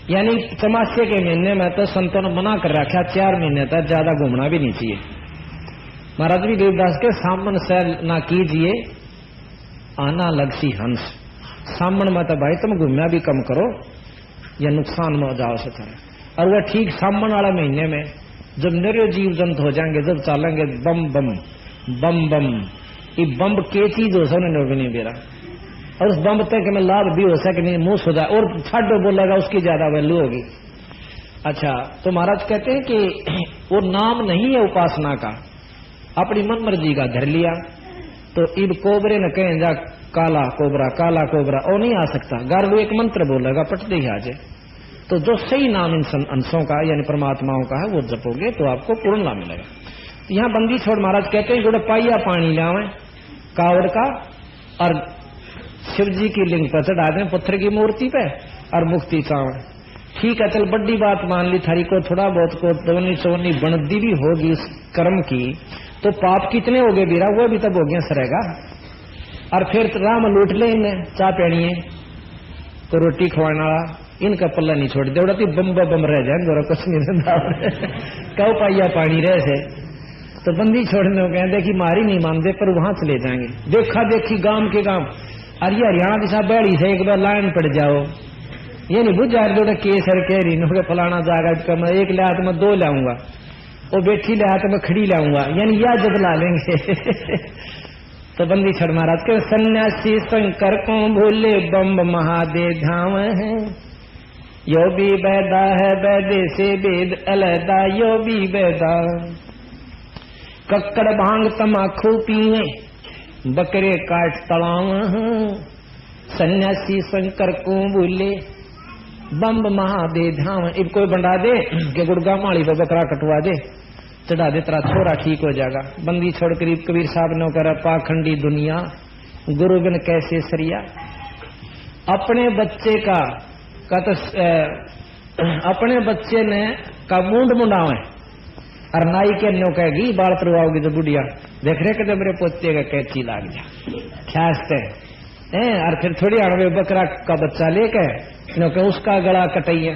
यानी चमासे के महीने में तो संतों ने मना कर रखा 4 महीने तक ज्यादा घूमना भी नहीं चाहिए। महाराज भी देवदास के सामन से ना कीजिए आना लगसी हंस। सामन में तो भाई तुम घूमना भी कम करो या नुकसान में जाओ से तरह। और वह ठीक सामन वाला महीने में जब निरय जीव जंत हो जाएंगे, जब चलेंगे बम बम बम बम, ये बम के चीज हो सकने नहीं बेरा। और उस बम तक में लाभ भी हो सके नहीं, मुंह हो जाए और छाडो बोलेगा उसकी ज्यादा वैल्यू होगी। अच्छा तो महाराज कहते हैं कि वो नाम नहीं है उपासना का, अपनी मन मर्जी का धर लिया। तो इब कोबरे न कहें जा काला कोबरा वो नहीं आ सकता। गार्डो एक मंत्र बोलेगा पटते ही आ जाए। तो जो सही नाम इन अंशों का यानी परमात्माओं का है वो जपोगे तो आपको पूर्ण लाभ मिलेगा। तो यहाँ बंदी छोड़ महाराज कहते हैं गुड़ पाइया पानी लावे कावड़ का और शिव जी की लिंग पर चढ़ा दें पत्थर की मूर्ति पे और मुक्ति चावे। ठीक है चल बड़ी बात मान ली थारी को थोड़ा बहुत को दवनी चवनी बनदी भी होगी उस कर्म की, तो पाप कितने हो गए बीरा वो भी तब हो गया सरेगा। और फिर राम लूट ले इन्हें चाह पेड़िए तो रोटी खवाने वाला इनका पल्ला नहीं छोड़ दे तो बम बम रह जाए गोरा कुछ नहीं रहता। कौ पाइया पानी रहे से तो बंदी छोड़ने को कहें देखी मारी नहीं मानते पर वहां चले जाएंगे। देखा देखी गांव के गांव अरे हरियाणा दिशा बैड़ी से एक बार लाइन पड़ जाओ ये नहीं बुझ जाए जोड़ा केसर कह रही नो फलाना जाएगा मैं 1 लिहात में 2 लाऊंगा वो बैठी लिहात में खड़ी लाऊंगा यानी या जबला लेंगे। तो बंदी छड़ महाराज के सन्यासी शंकर को भूले बम्ब महादेव धाम है यो भी बैदा है बैदे से वेद अलहदा यो भी बैदा कक्कड़ भांग तमाकू पीए बकरे काट तड़ाव सन्यासी शंकर को भूले बम्ब महादेव धाम। अब कोई बंडा दे कि गुड़गा माली पर बकरा कटवा दे चढ़ा दे तेरा छोरा ठीक हो जाएगा। बंदी छोड़ करीब कबीर साहब ने कर पाखंडी दुनिया गुरु बिन कैसे सरिया। अपने बच्चे का तो अपने बच्चे ने का मुंड मुंडावे और नाई के न्यो कहेगी बाल तरवाओगी तो बुढ़िया देख रहे कि मेरे पोते का कैची लाग जा ख्यास्ते और फिर थोड़ी आगे बकरा का बच्चा लेके क्योंकि उसका गला कटैया।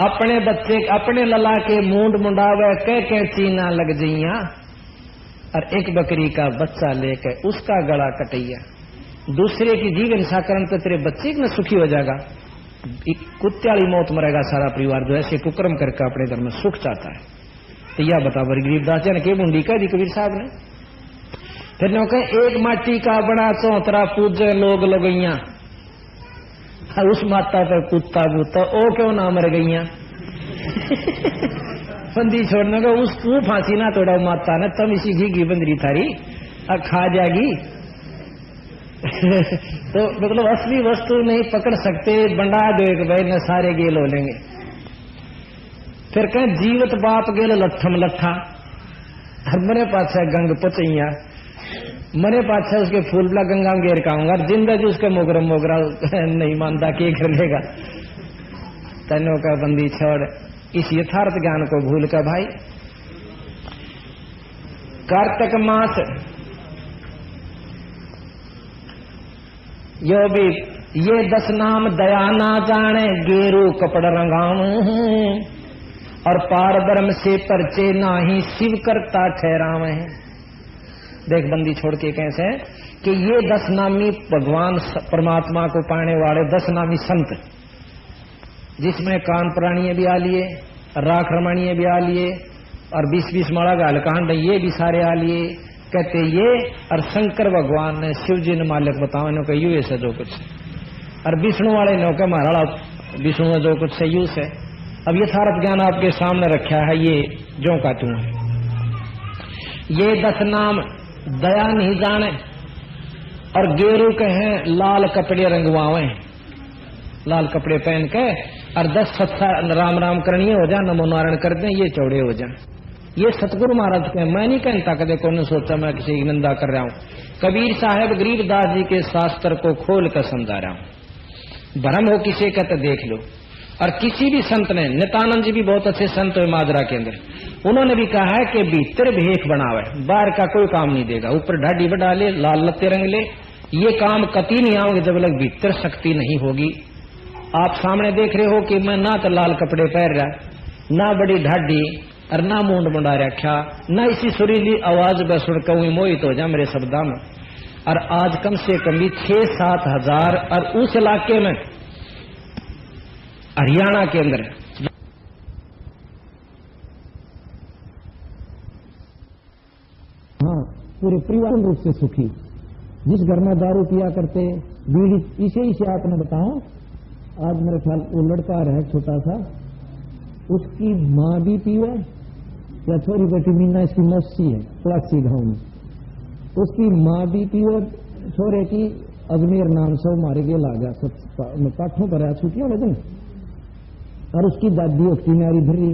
अपने बच्चे अपने लला के मूंड मुंडावे कह कैची ना लग जइया और एक बकरी का बच्चा लेके उसका गला कटैया। दूसरे की जीवन साकरण तो तेरे बच्चे न सुखी हो जाएगा। कुत्ते वाली मौत मरेगा सारा परिवार जो ऐसे कुकर्म करके अपने घर में सुख चाहता है। तो यह बता बड़ी गरीबदास ने के बूंदी कह दी कबीर साहब ने। फिर नो कहे एक माटी का बड़ा चौतरा पूजे लोग लगैया उस माता पर कुत्ता बूता ओ क्यों ना मर गईया। बंदी छोड़ने का उस तू फांसी ना तोड़ा माता ने तम इसी घी बंदरी थारी अब खा जाएगी। तो मतलब असली वस्तु नहीं पकड़ सकते बंडा दो एक भाई न सारे गेल हो लेंगे। फिर कहें जीवत बाप गेल लट्ठम लट्ठा हर मेरे पास है गंग पचैया मरे पाछा उसके फूल पला गंगा में घेर खाऊंगा, जिंदा जी उसके मोगरा मोगरा नहीं मानता के कर लेगा। तनों का बंदी छोड़, इस यथार्थ ज्ञान को भूल कर भाई, कार्तिक मास यो भी ये 10 नाम दया ना जाने, गेरू कपड़ रंगाऊं और पार ब्रह्म से परचे नाही, शिव करता ठहरावे। देख बंदी छोड़ के कैसे कि ये 10 नामी भगवान परमात्मा को पाने वाले 10 नामी संत, जिसमें कान प्राणीय भी आ लिए, राख रमणीय भी आ लिए और 20-20 माला गाल कांड ये भी सारे आ लिए। कहते ये और शंकर भगवान ने शिव जी ने मालिक बताओ इन्हों का यू है जो कुछ, और विष्णु वाले ने कहा महाराणा विष्णु में जो कुछ है यू से। अब यथार्थ ज्ञान आपके सामने रखा है, ये जो का तू है। ये 10 नाम दया नहीं जाने और गेरू कहे लाल कपड़े रंगवावे, लाल कपड़े पहन के और 10 सत्सा राम राम करनी हो जाए, नमो नारायण कर दें, ये चौड़े हो जाए। ये सतगुरु महाराज के, मैं नहीं कहता कदे कौन सोचा मैं किसी की निंदा कर रहा हूं। कबीर साहब गरीबदास जी के शास्त्र को खोल कर समझा रहा हूं। भ्रम हो किसी का तो देख लो। और किसी भी संत ने, नित्यानंद जी भी बहुत अच्छे संत है माजरा के अंदर, उन्होंने भी कहा है कि भीतर भेख बनावे, बाहर का कोई काम नहीं देगा। ऊपर ढाडी बढ़ा ले, लाल लत्ते रंग ले, ये काम कति नहीं आओगे जब तक भीतर शक्ति नहीं होगी। आप सामने देख रहे हो कि मैं ना तो लाल कपड़े पहन रहा, ना बड़ी ढाडी और ना मुंड मुंडा रखा, ना इसी सुरीली आवाज में सुनकर हुई मोहित हो जा मेरे शब्दा में। और आज कम से कम भी 6-7 हजार, और उस इलाके में हरियाणा के अंदर
हाँ पूरे परिवार रूप से सुखी। जिस घर में दारू पिया करते बीड़ी, इसे आपने बताओ। आज मेरे ख्याल वो लड़का रहा छोटा सा, उसकी माँ भी पीवे या छोरी बेटी मीना इसकी मौसी है प्लासी गांव में, उसकी माँ भी पीवे छोरे की अजमेर नाम से मारे गेल आ गया पाठों पर आया छुट्टियों में दिन। और उसकी दादी उसकी नारी भरी,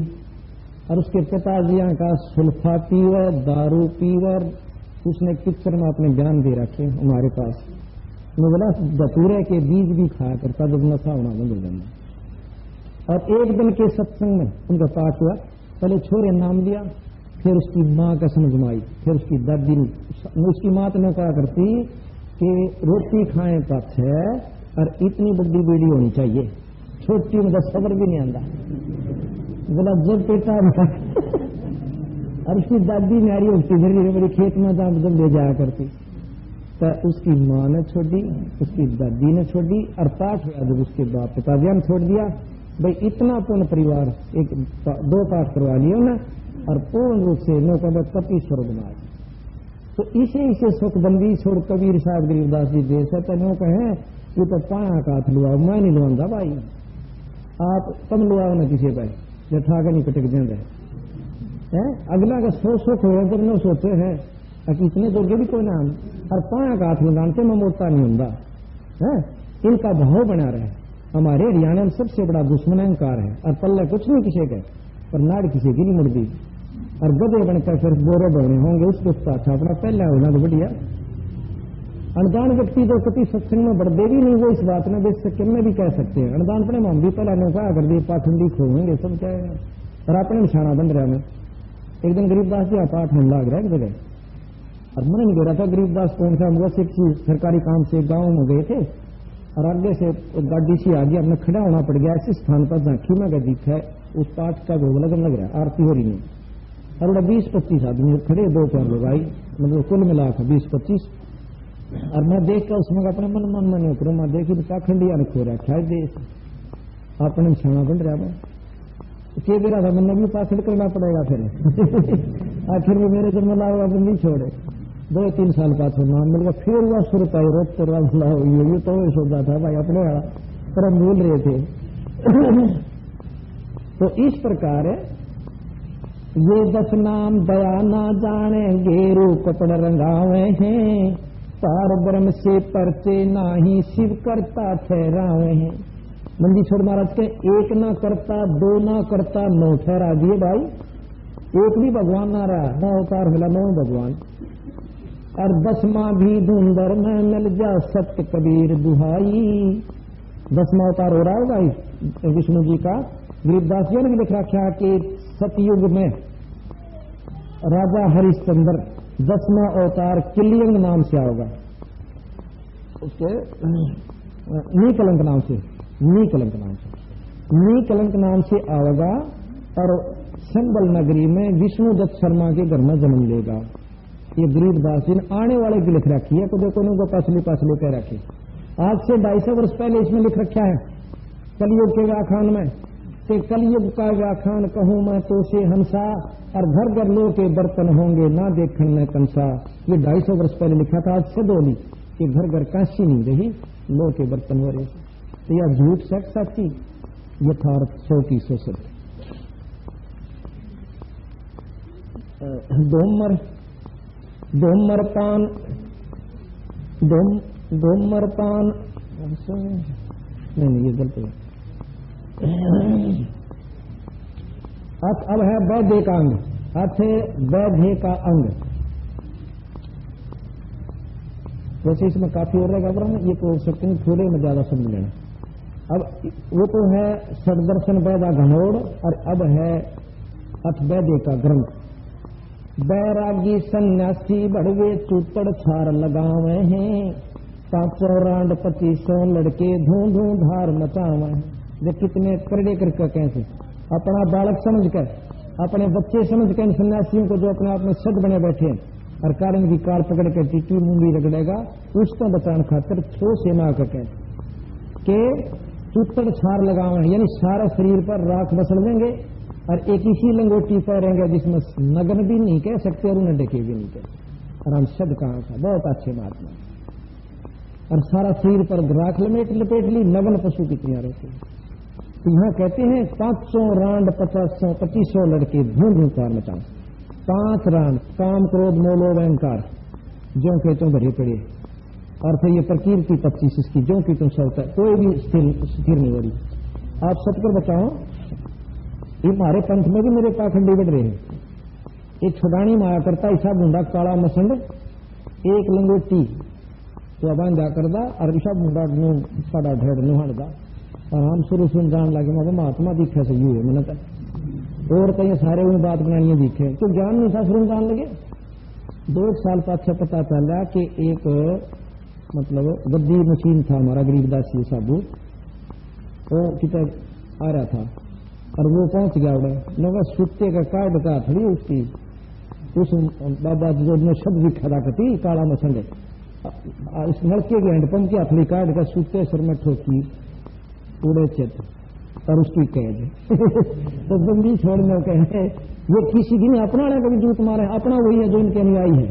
और उसके पिताजी का सुल्फा पीवे, दारू पीवे। उसने पिक्चर में अपने ज्ञान दे रखे हमारे पास। मैं बोला धतूरे के बीज भी खाया करता जब नशा होना बंद हो जाना। और एक दिन के सत्संग में उनका पाठ हुआ, पहले छोरे नाम लिया, फिर उसकी माँ का समझ में आई, फिर उसकी दादी ने, उसकी माँ तो कहा करती कि रोटी खाए पाछे और इतनी बड़ी बीड़ी होनी चाहिए, छोटी में तो सबर भी नहीं आंदा। बोला जब पेटा और उसकी दादी नारी होती धीरे बड़ी खेत में जब ले जाया करती, तो उसकी माँ ने छोड़ी, उसकी दादी ने छोड़ी, और पाठ हुआ जब उसके बाप पिताजी ने छोड़ दिया। भाई इतना पूर्ण परिवार, 1-2 पाठ करवा लिया ना, और पूर्ण रूप से नौका कपी स्वर्ग में। तो इसे सुखबंदी छोड़ कबीर साहब गरीबदास जी देश है तो कहें ये तो पाया का हाथ लुआओ, मैं नहीं लुआंगा भाई, आप कम लुआओ ना किसी पर, जठा के नहीं कटक देंगे। अगला का सुख हो जब न सोचे हैं कि इतने जोगे भी कोई नाम, और पाया का हाथ लगान के मैं मोटा नहीं होंगे। इनका भाव बना रहे। हमारे हरियाणा में सबसे बड़ा दुश्मन अहंकार है, और पल्ले कुछ नहीं किसी के, पर नाड़ किसी की नहीं मुड़ती, और गधे बनकर फिर बोरे बने होंगे उसके साथ अपना पहला होना तो बढ़िया। अनजान व्यक्ति जो कति सत्संग में बढ़ते भी नहीं, वो इस बात में देख सकते में भी कह सकते हैं अनजान अपने हम भी पहला नौका कर दिए पाखंडी खोएंगे सब क्या है, और अपने निशाना बन रहा है। एक दिन गरीबदास जी पाठ होने लग रहा है एक जगह, और मन नहीं दे रहा था गरीबदास कौन सा वैसे सरकारी काम से गाँव में गए थे, और आगे से गाड़ी सी आ गया, अपने खड़ा होना पड़ गया ऐसे स्थान पर झांकी में गया दिखा है उस पाठ का भोग लगन लग रहा है, आरती हो रही नहीं, और 20-25 आदमी खड़े, 2-4 लोग आई, मतलब कुल मिला था 20-25। और मैं देख कर उसमें अपने मन नहीं करो, मैं देखी तो पाखंडिया ने खो रखा है देश, अपने छाना बन रहा है के बेरा था, मैंने भी पाखंड करना पड़ेगा फिर आखिर में मेरे जन्म लाओ अब नहीं छोड़े। 2-3 साल बाद नाम मिल गया, फिर हुआ सुरता रोक तो ये तो सोचा था भाई अपने पर हम भूल रहे थे। तो इस प्रकार ये 10 नाम दया ना जाने, गेरू कपड़ रंगावे हैं, पार ब्रह्म से परचे नाही, शिव करता ठहरावे हैं। मंदीश्वर महाराज के 1 ना करता, 2 ना करता, 9 ठहरा दिए भाई। एक भी भगवान ना रहा, 9 अवतार मिला, 9 भगवान। और 10वां भी धुंधर में मिल जा सत्य कबीर दुहाई। 10वां अवतार हो रहा होगा विष्णु जी का। गरीबदास जी ने भी लिख रखा कि सतयुग में राजा हरिश्चंद्र 10वां अवतार किलियंग नाम से आओगा, उसके नीकलंक नाम से, नीकलंक नाम से आएगा और संबल नगरी में विष्णुदत्त शर्मा के घर में जन्म लेगा। ये गरीबदास जी ने आने वाले की लिख रखी है, तो देखो को पसली कह रखी। आज से 250 वर्ष पहले इसमें लिख रखा है कलयुग के व्याख्यान में कि कलयुग का व्याख्यान कहूं मैं तो से हंसा और घर घर लो के बर्तन होंगे ना देखने में कंसा। ये 250 वर्ष पहले लिखा था। आज से बोली कि घर घर काशी नहीं रही, लो के बर्तन हो रहे। तो यह झूठ सच सच्ची, यथार्थ 100% सत्य। डोमर पान नहीं, ये गलत है। अब है वैद्य का अंग, वैद्य का अंग। वैसे इसमें काफी हो रहेगा वरना ये तो सकते हैं थोड़े में ज्यादा समझ लेना। अब वो तो है सददर्शन वैदा घनोड़, और अब है अथवैद्य का ग्रंथ। बैरागी सन्यासी बड़वे चूपड़ छार लगावे हैं, 500 रांड 2500 लड़के धूं धूं धार मचावे हैं। जो कितने करड़े करके कैसे अपना बालक समझकर, अपने बच्चे समझकर इन सन्यासियों को जो अपने आप में सद बने बैठे हैं और कारण की कार पकड़ कर टीटी मूंगी रगड़ेगा, उसको बचाने खातिर छो सेना का कहते के चूतड़ छार लगावे, यानी सारा शरीर पर राख बसल देंगे और एक इसी लंगोटी पहनेंगे जिसमें नग्न भी नहीं कह सकते और उन्हें ढके भी नहीं कह। और हम शब्द कहाँ था, बहुत अच्छे महात्मा, और सारा शरीर पर राख लपेट ली, नग्न पशु की तरह रहते। तो यहाँ कहते हैं 500 रांड 2500 लड़के धूम धूम कार मचाओ। 5 रांड काम क्रोध मोलो अहंकार जो के तुम भरे पड़े, और फिर ये प्रकीर्ति 25 इसकी जो कि तुम सब कोई भी स्थिर नहीं हो रही। आप सतकर बचाओ, ये हमारे पंथ में भी मेरे पाखंडी बढ़ रहे हैं। एक छुड़ानी माया करता ऐसा बूंदा काला मसंड, एक लंगोटी तो बांधा करदा और ईसा बूंदा साड़ा ढेड़ नुहाड़दा, और हम शुरू सुन जान लगे मैं महात्मा दिखे से यू है मैंने कहा, और कहीं सारे उन बात बनानी दिखे तो ज्ञान नहीं था शुरू जान लगे। 2 साल पाछे पता चला कि एक मतलब गद्दी मशीन था हमारा गरीबदास जी साबू, वो कितना आ रहा था और वो पहुंच गया उड़े लगा सुट्टे का कार्ड का थड़ी उसकी उस बाबा जो ने शब्द भी खड़ा करती काला मसंड इस लड़के के हैंडपंप की हथली कार्ड का सुट्टे सर में ठोकी उड़े चित और उसकी कैद तो बंदी छोड़ने कहे ये किसी की नहीं अपना कभी जूत मारे, अपना वही है जो इनके अनुयायी है।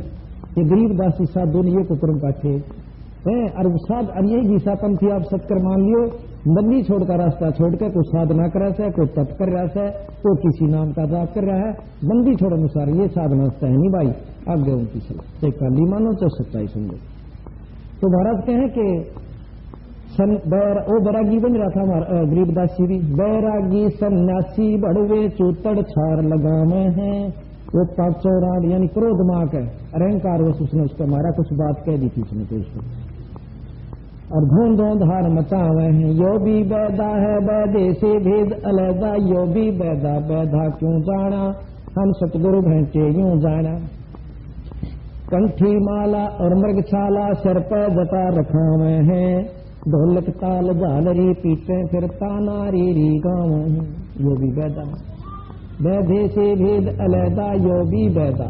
ये गरीबदास साथ दोनों ये कुकरम काटे और साध और यही जीसा पंथी आप सत्कर मान लियो। बंदी छोड़कर रास्ता छोड़कर कोई साधना कर रहा है, कोई तप कर रहा है, कोई किसी नाम का जाप कर रहा है। बंदी छोड़ अनुसार ये साधना है नहीं भाई, आगे उनकी सलाह काली मानो तो सच्चाई समझो। तो महाराज कहें कि वो बैरागी बन रहा था हमारा गरीबदास जी भी। बैरागी सन्यासी बड़वे चूतड़ छार लगावे हैं, वो 500 राड यानी क्रोध माँ का अहंकार वश उसने उसको मारा, कुछ बात कह दी थी उसने तो उसको, और धूंधों धार मचावे हैं। यो भी बैदा है बैदे से भेद अलैदा, यो भी बैदा बैदा क्यों जाना, हम सतगुरु भेंटे यूं जाना। कंठी माला और मृगछाला सर पर जटा रखावे हैं, ढोलक ताल झालरी पीटे फिरता नारी री गाँव है। यो भी बैदा बैधे से भेद अलैदा, यो भी बैदा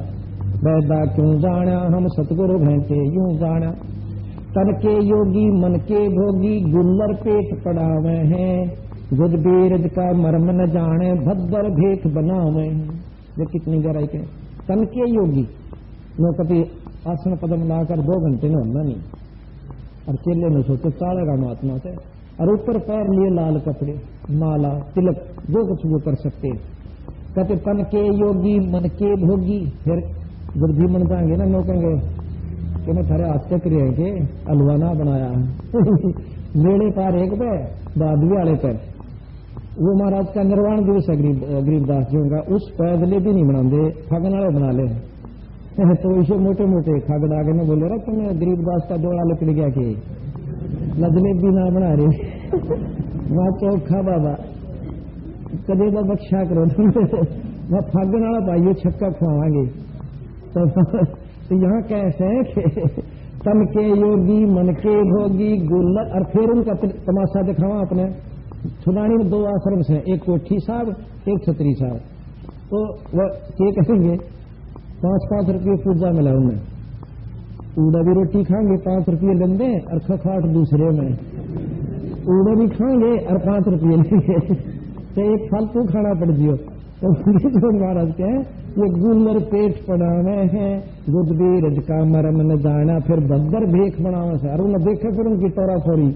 बैदा क्यों जाना, हम सतगुरु भेंटे यूं जाना। तन के योगी मन के भोगी गुल्लर पेट पड़ावे हैं, गुद बीरज का मर्म न जाने भद्दर भेख बनावे हैं। ये कितनी गहराई के तन के योगी नो कभी आसन पदम लाकर 2 घंटे में होना नहीं, और चेले में सोचे चालेगा महात्मा से, और ऊपर पैर लिए लाल कपड़े माला तिलक जो कुछ वो कर सकते। कहते तन के योगी मन के भोगी, फिर जब भी मन जाएंगे ना लोग कहेंगे कि मैं थारे हाथ चक रहे के अलवाना बनाया मेले पार एक पे दादवी वाले पर। वो महाराज का निर्वाण दिवस है गरीबदास जी का, उस पैदले भी नहीं बनाते, फगन वाले बना ले। तो इसे मोटे मोटे खागड़ा के बोले रहा तुम्हें गरीबदास का जोड़ा लकड़ गया के जलेबी ना बना रहे वहां चौखा बाबा कदे तो बख्शा करो वह फागन वाला पाइयो छक्का खुआवांगे। तो यहाँ कैसे है कि तन के योगी मन के भोगी गुल्लर। और फिर उनका तमाशा दिखावा अपने सुनानी में 2 आश्रम से, एक कोठी साहब एक छतरी साहब। तो वह क्या कहेंगे 5-5 रुपये पूजा मिला उन्हें, उड़ा भी रोटी खाएंगे 5 रुपये लेंगे और खखाट दूसरे में उड़ा भी खाएंगे और 5 रुपये लेंगे, तो एक फालतू खाना पड़ जियो। तो महाराज के ये गुल्लर पेट पड़ावे हैं गुदबीर का मरम न जाना, फिर बदर भेख बनावे से। और उन्हें देखे फिर उनकी तोरा फोरी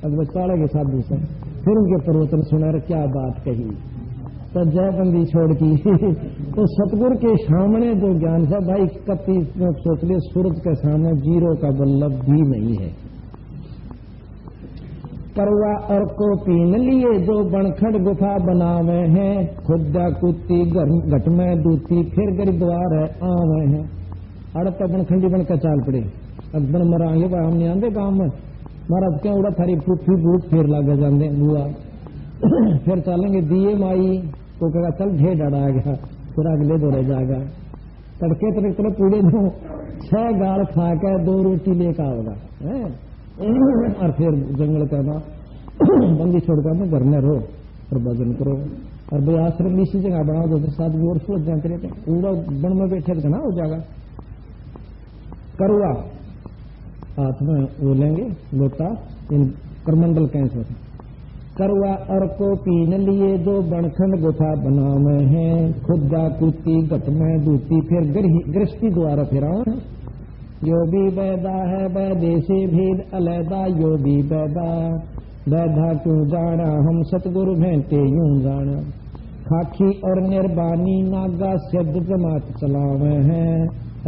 अब चाड़े के साधु से, फिर उनके प्रवचन सुना रहे क्या बात कही। तो जयबंदी छोड़ की तो सतगुरु के सामने जो ज्ञान था भाई कति सोच ले सूरज के सामने जीरो का बल्लभ भी नहीं है। करवा और को पीन लिए जो बनखड़ गुफा बनावे हैं, खुदा कुत्ती घट में दूती फिर गरिद्वार है आवे हैं। अड़ तो बनखंडी बन कर चाल पड़े अब बन मरांगे भाई हमने आंदे गांव में महाराज क्या उड़ा थारी फूफी भूत फिर लागे जाते बुआ फिर चलेंगे दिए माई तो कहा चल ढेर डरा गया फिर अगले दौरे जाएगा। तड़के तड़के पूरे दो 6 गाल खा के 2 रोटी लेकर आओगा और फिर जंगल करना बंदी छोड़कर घर में रहो और भजन करो। और भाई आश्रम इसी जगह बनाओ तो साथ भी और सोच जाते रहते पूरा वन में बैठे तो ना हो जाएगा। करुआ हाथ में वो लेंगे लोटा इन करमंडल कैंसर करवा और को पीन लिए जो बनखंड गुफा बनावे हैं, खुदा कुत्ती घट में दूती फिर गृहस्थी द्वारा फिराओ है। यो भी बैदा है बैदे से भेद अलैदा यो भी बैदा बैधा क्यों जाना हम सतगुरु भेंटे यूं जाना। खाकी और निर्बानी नागा सिद्ध जमात चलावे हैं,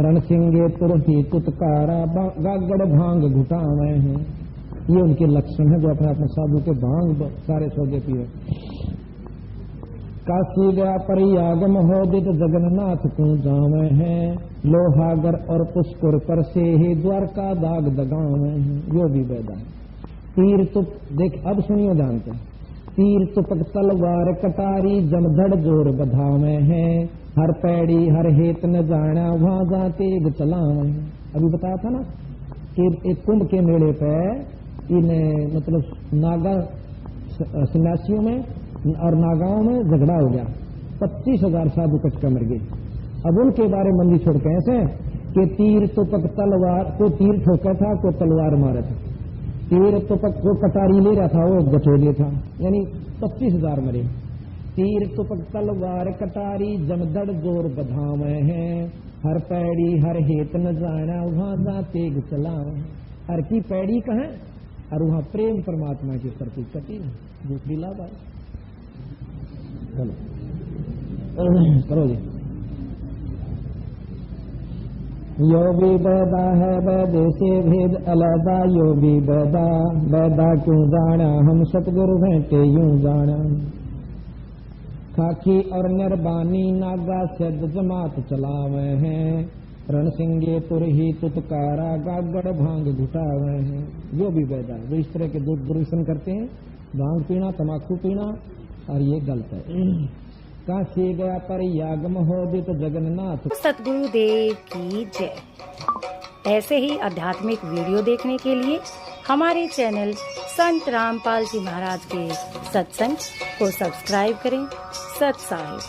रणसिंगे तुरही तुतकारा गागड़ भांग घुटावे हैं। ये उनके लक्षण है जो अपने अपने साधु के भांग सारे सौदे पिए। काशी गया परियागम हो दित जगन्नाथ तू जावे हैं, लोहागर और पुष्कर पर से ही द्वारका दाग दगावे हैं। यो भी बैदा तीर तुप देख अब सुनियो जानते तीर तुपक तलवार कटारी जमधड़ जोर बधावे हैं, हर पैड़ी हर हेत न जाना वहां जा तेग चलावे हैं। अभी बताया था ना कि एक कुंभ के मेले पे इन मतलब नागा सन्यासियों में और नागाओं में झगड़ा हो गया, 25,000 साधु कटका मर गए। अब उनके बारे में मंदी छोड़ के ऐसे कि तीर तुपक तलवार को तीर ठोका था को तलवार मारा था, तीर तुपक को कटारी ले रहा था वो गठोले था, यानी 25,000 मरे। तीर तुपक तलवार कटारी जमदड़ जोर बधावे हैं, हर पैड़ी हर हेत न जाना वहां जा तेग चलावे। हर की पैड़ी कहें और वहां प्रेम परमात्मा के प्रति कटी दूसरी लाभ आए। चलो करो जी। यो भी बैदा है बैदे से भेद अलैदा यो भी बैदा बैदा क्यों जाना हम सतगुरु भेंटे यूं जाना। खाकी और निर्बानी नागा सिद्ध जमात चलावे हैं, रणसिंगे तुरही तुतकारा गागड़ भांग घुटावे हैं। जो भी बैदा है वो इस तरह के दुर्दर्शन करते हैं, भांग पीना तमाकू पीना और ये गलत है। काशी गया पर यागम हो दित जगन्नाथ।
सतगुरु देव की जय। ऐसे ही आध्यात्मिक वीडियो देखने के लिए हमारे चैनल संत रामपाल जी महाराज के सत्संग को सब्सक्राइब करें। सत साहिब।